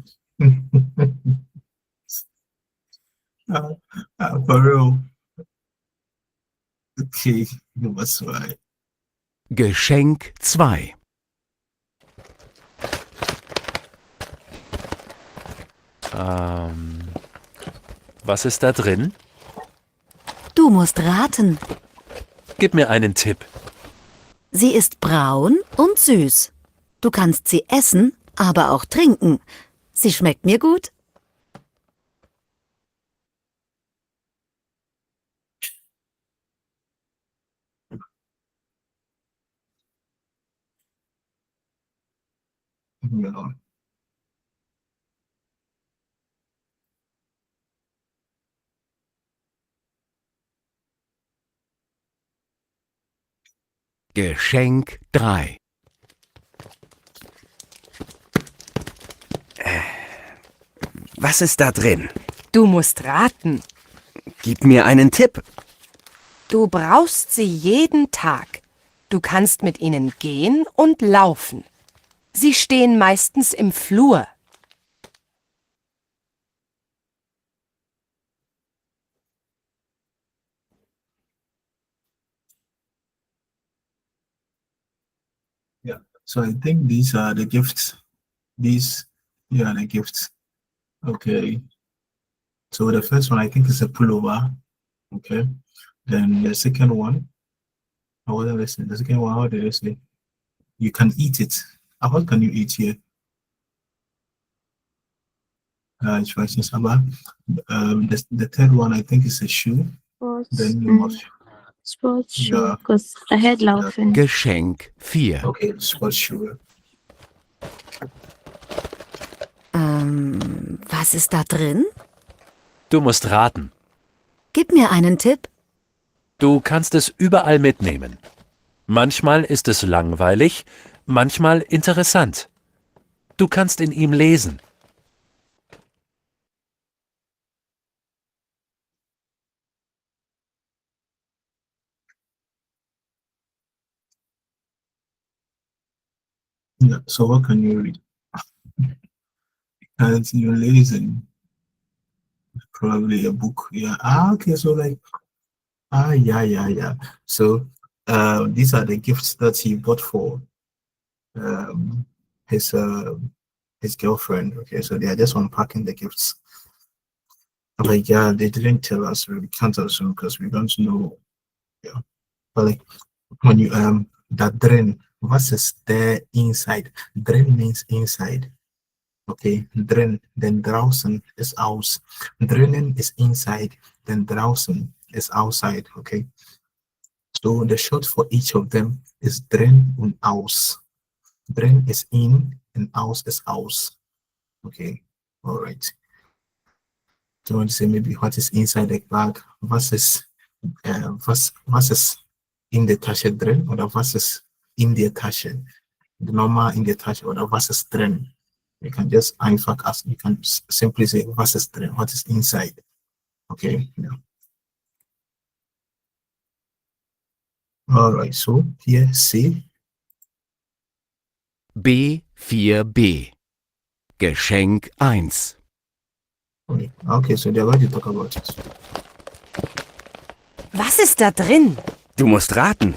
For real. Okay, Nummer 2. Geschenk 2. Was ist da drin? Du musst raten. Gib mir einen Tipp. Sie ist braun und süß. Du kannst sie essen, aber auch trinken. Sie schmeckt mir gut. Ja. Geschenk 3. Was ist da drin? Du musst raten. Gib mir einen Tipp. Du brauchst sie jeden Tag. Du kannst mit ihnen gehen und laufen. Sie stehen meistens im Flur. Yeah. So I think these are the gifts. These are the gifts. Okay. So the first one I think is a pullover. Okay. Then the second one, what did I say? The second one, how did I say? You can eat it. What can you eat here? The third one I think is a shoe. Then you must. Sports shoe, Yeah. because I had laughing. Geschenk 4. Okay, sports shoe. Was ist da drin? Du musst raten. Gib mir einen Tipp. Du kannst es überall mitnehmen. Manchmal ist es langweilig, manchmal interessant. Du kannst in ihm lesen. Yeah. So what can you read? Kannst du lesen? Probably a book. Yeah. Ah, okay. So like, yeah. So, these are the gifts that he bought for um his girlfriend. Okay, so they are just unpacking the gifts. Like, yeah, they didn't tell us. We can't assume because we don't know. Yeah, but like when you that dren versus the inside. Dren means inside. Okay, dren, then draußen is aus. Drinnen is inside, then draußen is outside. Okay, so the short for each of them is drin and aus. Drin is in and aus is aus. Okay, all right. So I want to say maybe what is inside the bag versus versus in the tasche drin or the versus in the tasche. The normal in the tasche or the versus drin. You can just einfach ask, you can simply say versus drin, what is inside. Okay, yeah. All right, so here C. B4b. Geschenk 1. Okay, so they're going to talk about it. Was ist da drin? Du musst raten.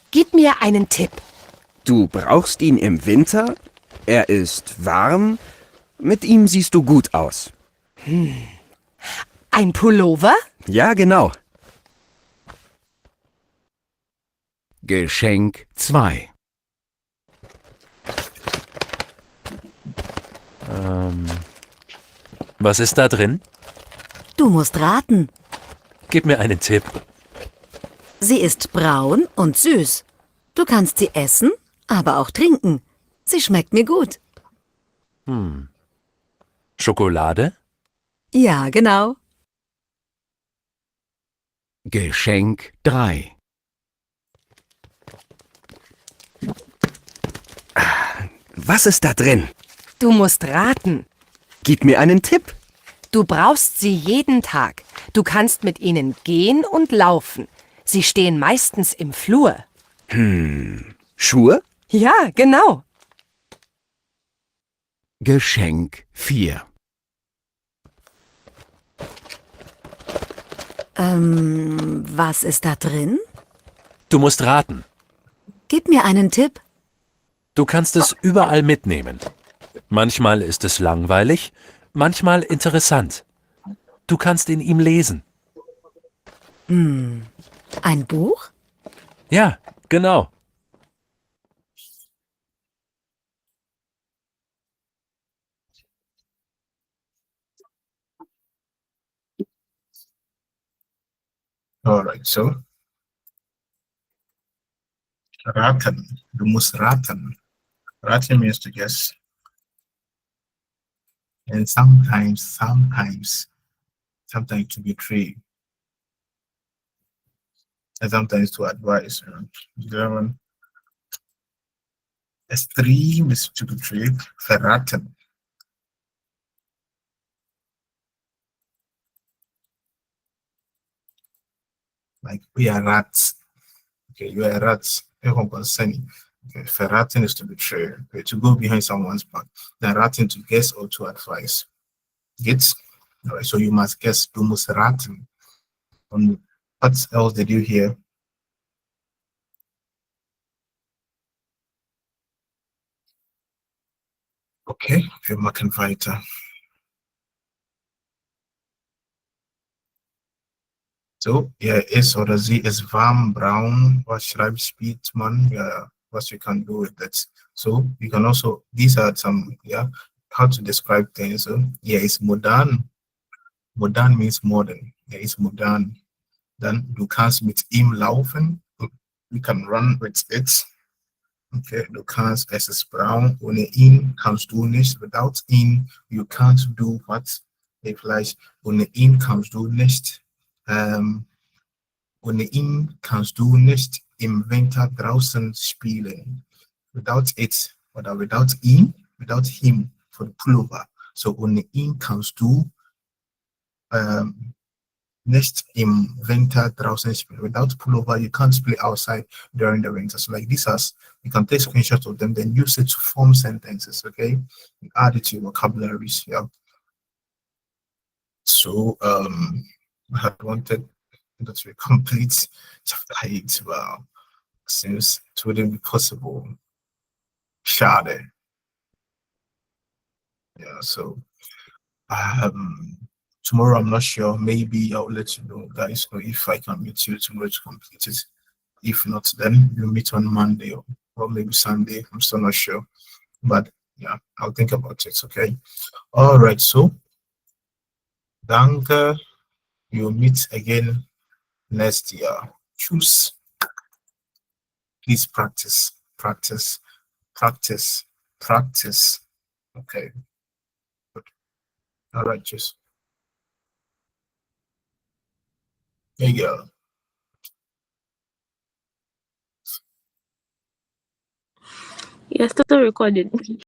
Gib mir einen Tipp. Du brauchst ihn im Winter. Er ist warm. Mit ihm siehst du gut aus. Ein Pullover? Ja, genau. Geschenk 2. Was ist da drin? Du musst raten. Gib mir einen Tipp. Sie ist braun und süß. Du kannst sie essen, aber auch trinken. Sie schmeckt mir gut. Schokolade? Ja, genau. Geschenk 3. Was ist da drin? Du musst raten. Gib mir einen Tipp. Du brauchst sie jeden Tag. Du kannst mit ihnen gehen und laufen. Sie stehen meistens im Flur. Schuhe? Ja, genau. Geschenk 4. Was ist da drin? Du musst raten. Gib mir einen Tipp. Du kannst es überall mitnehmen. Manchmal ist es langweilig, manchmal interessant. Du kannst in ihm lesen. Ein Buch? Ja, genau. All right, so raten. Du musst raten. Raten means to guess. And sometimes to betray. And sometimes to advise. German. Extreme is to betray. Verraten. Like we are rats. Okay, you are rats. Everyone concerning. Okay, verraten is to betray. Okay, to go behind someone's back. Then raten to guess or to advise. Get? All right, so you must guess. Du musst raten. What else did you hear? Okay, wir machen weiter. So, ja, S oder sie ist warm, braun. Was spielt man? Yeah, what you can do with that. So, you can also, these are some, yeah, how to describe things. So, yeah, it's modern. Modern means modern. Yeah, it's modern. Dann, du kannst mit ihm laufen. You can run with it. Okay, du kannst, es ist braun. Ohne ihn kannst du nicht. Without ihn, you can't do what? Vielleicht, ohne ihn kannst du nicht. Ohne ihn kannst du nicht im Winter draußen spielen. Without it, oder without ihn, without him, for the pullover. So ohne ihn kannst du Nicht im Winter draußen spielen. Without pullover, you can't play outside during the winter. So like this, you can take screenshots of them, then use it to form sentences. Okay, and add it to your vocabularies. Yeah. So I had wanted that to complete chapter 8. Well, since it wouldn't be possible. Shade. Yeah. So tomorrow I'm not sure. Maybe I'll let you know, guys, know if I can meet you tomorrow to complete it. If not, then we'll meet on Monday or maybe Sunday. I'm still not sure. But yeah, I'll think about it. Okay. All right. So danke. You'll meet again next year. Choose. Please practice. Practice. Practice. Practice. Okay. Good. All right, just there you go. You're still recording.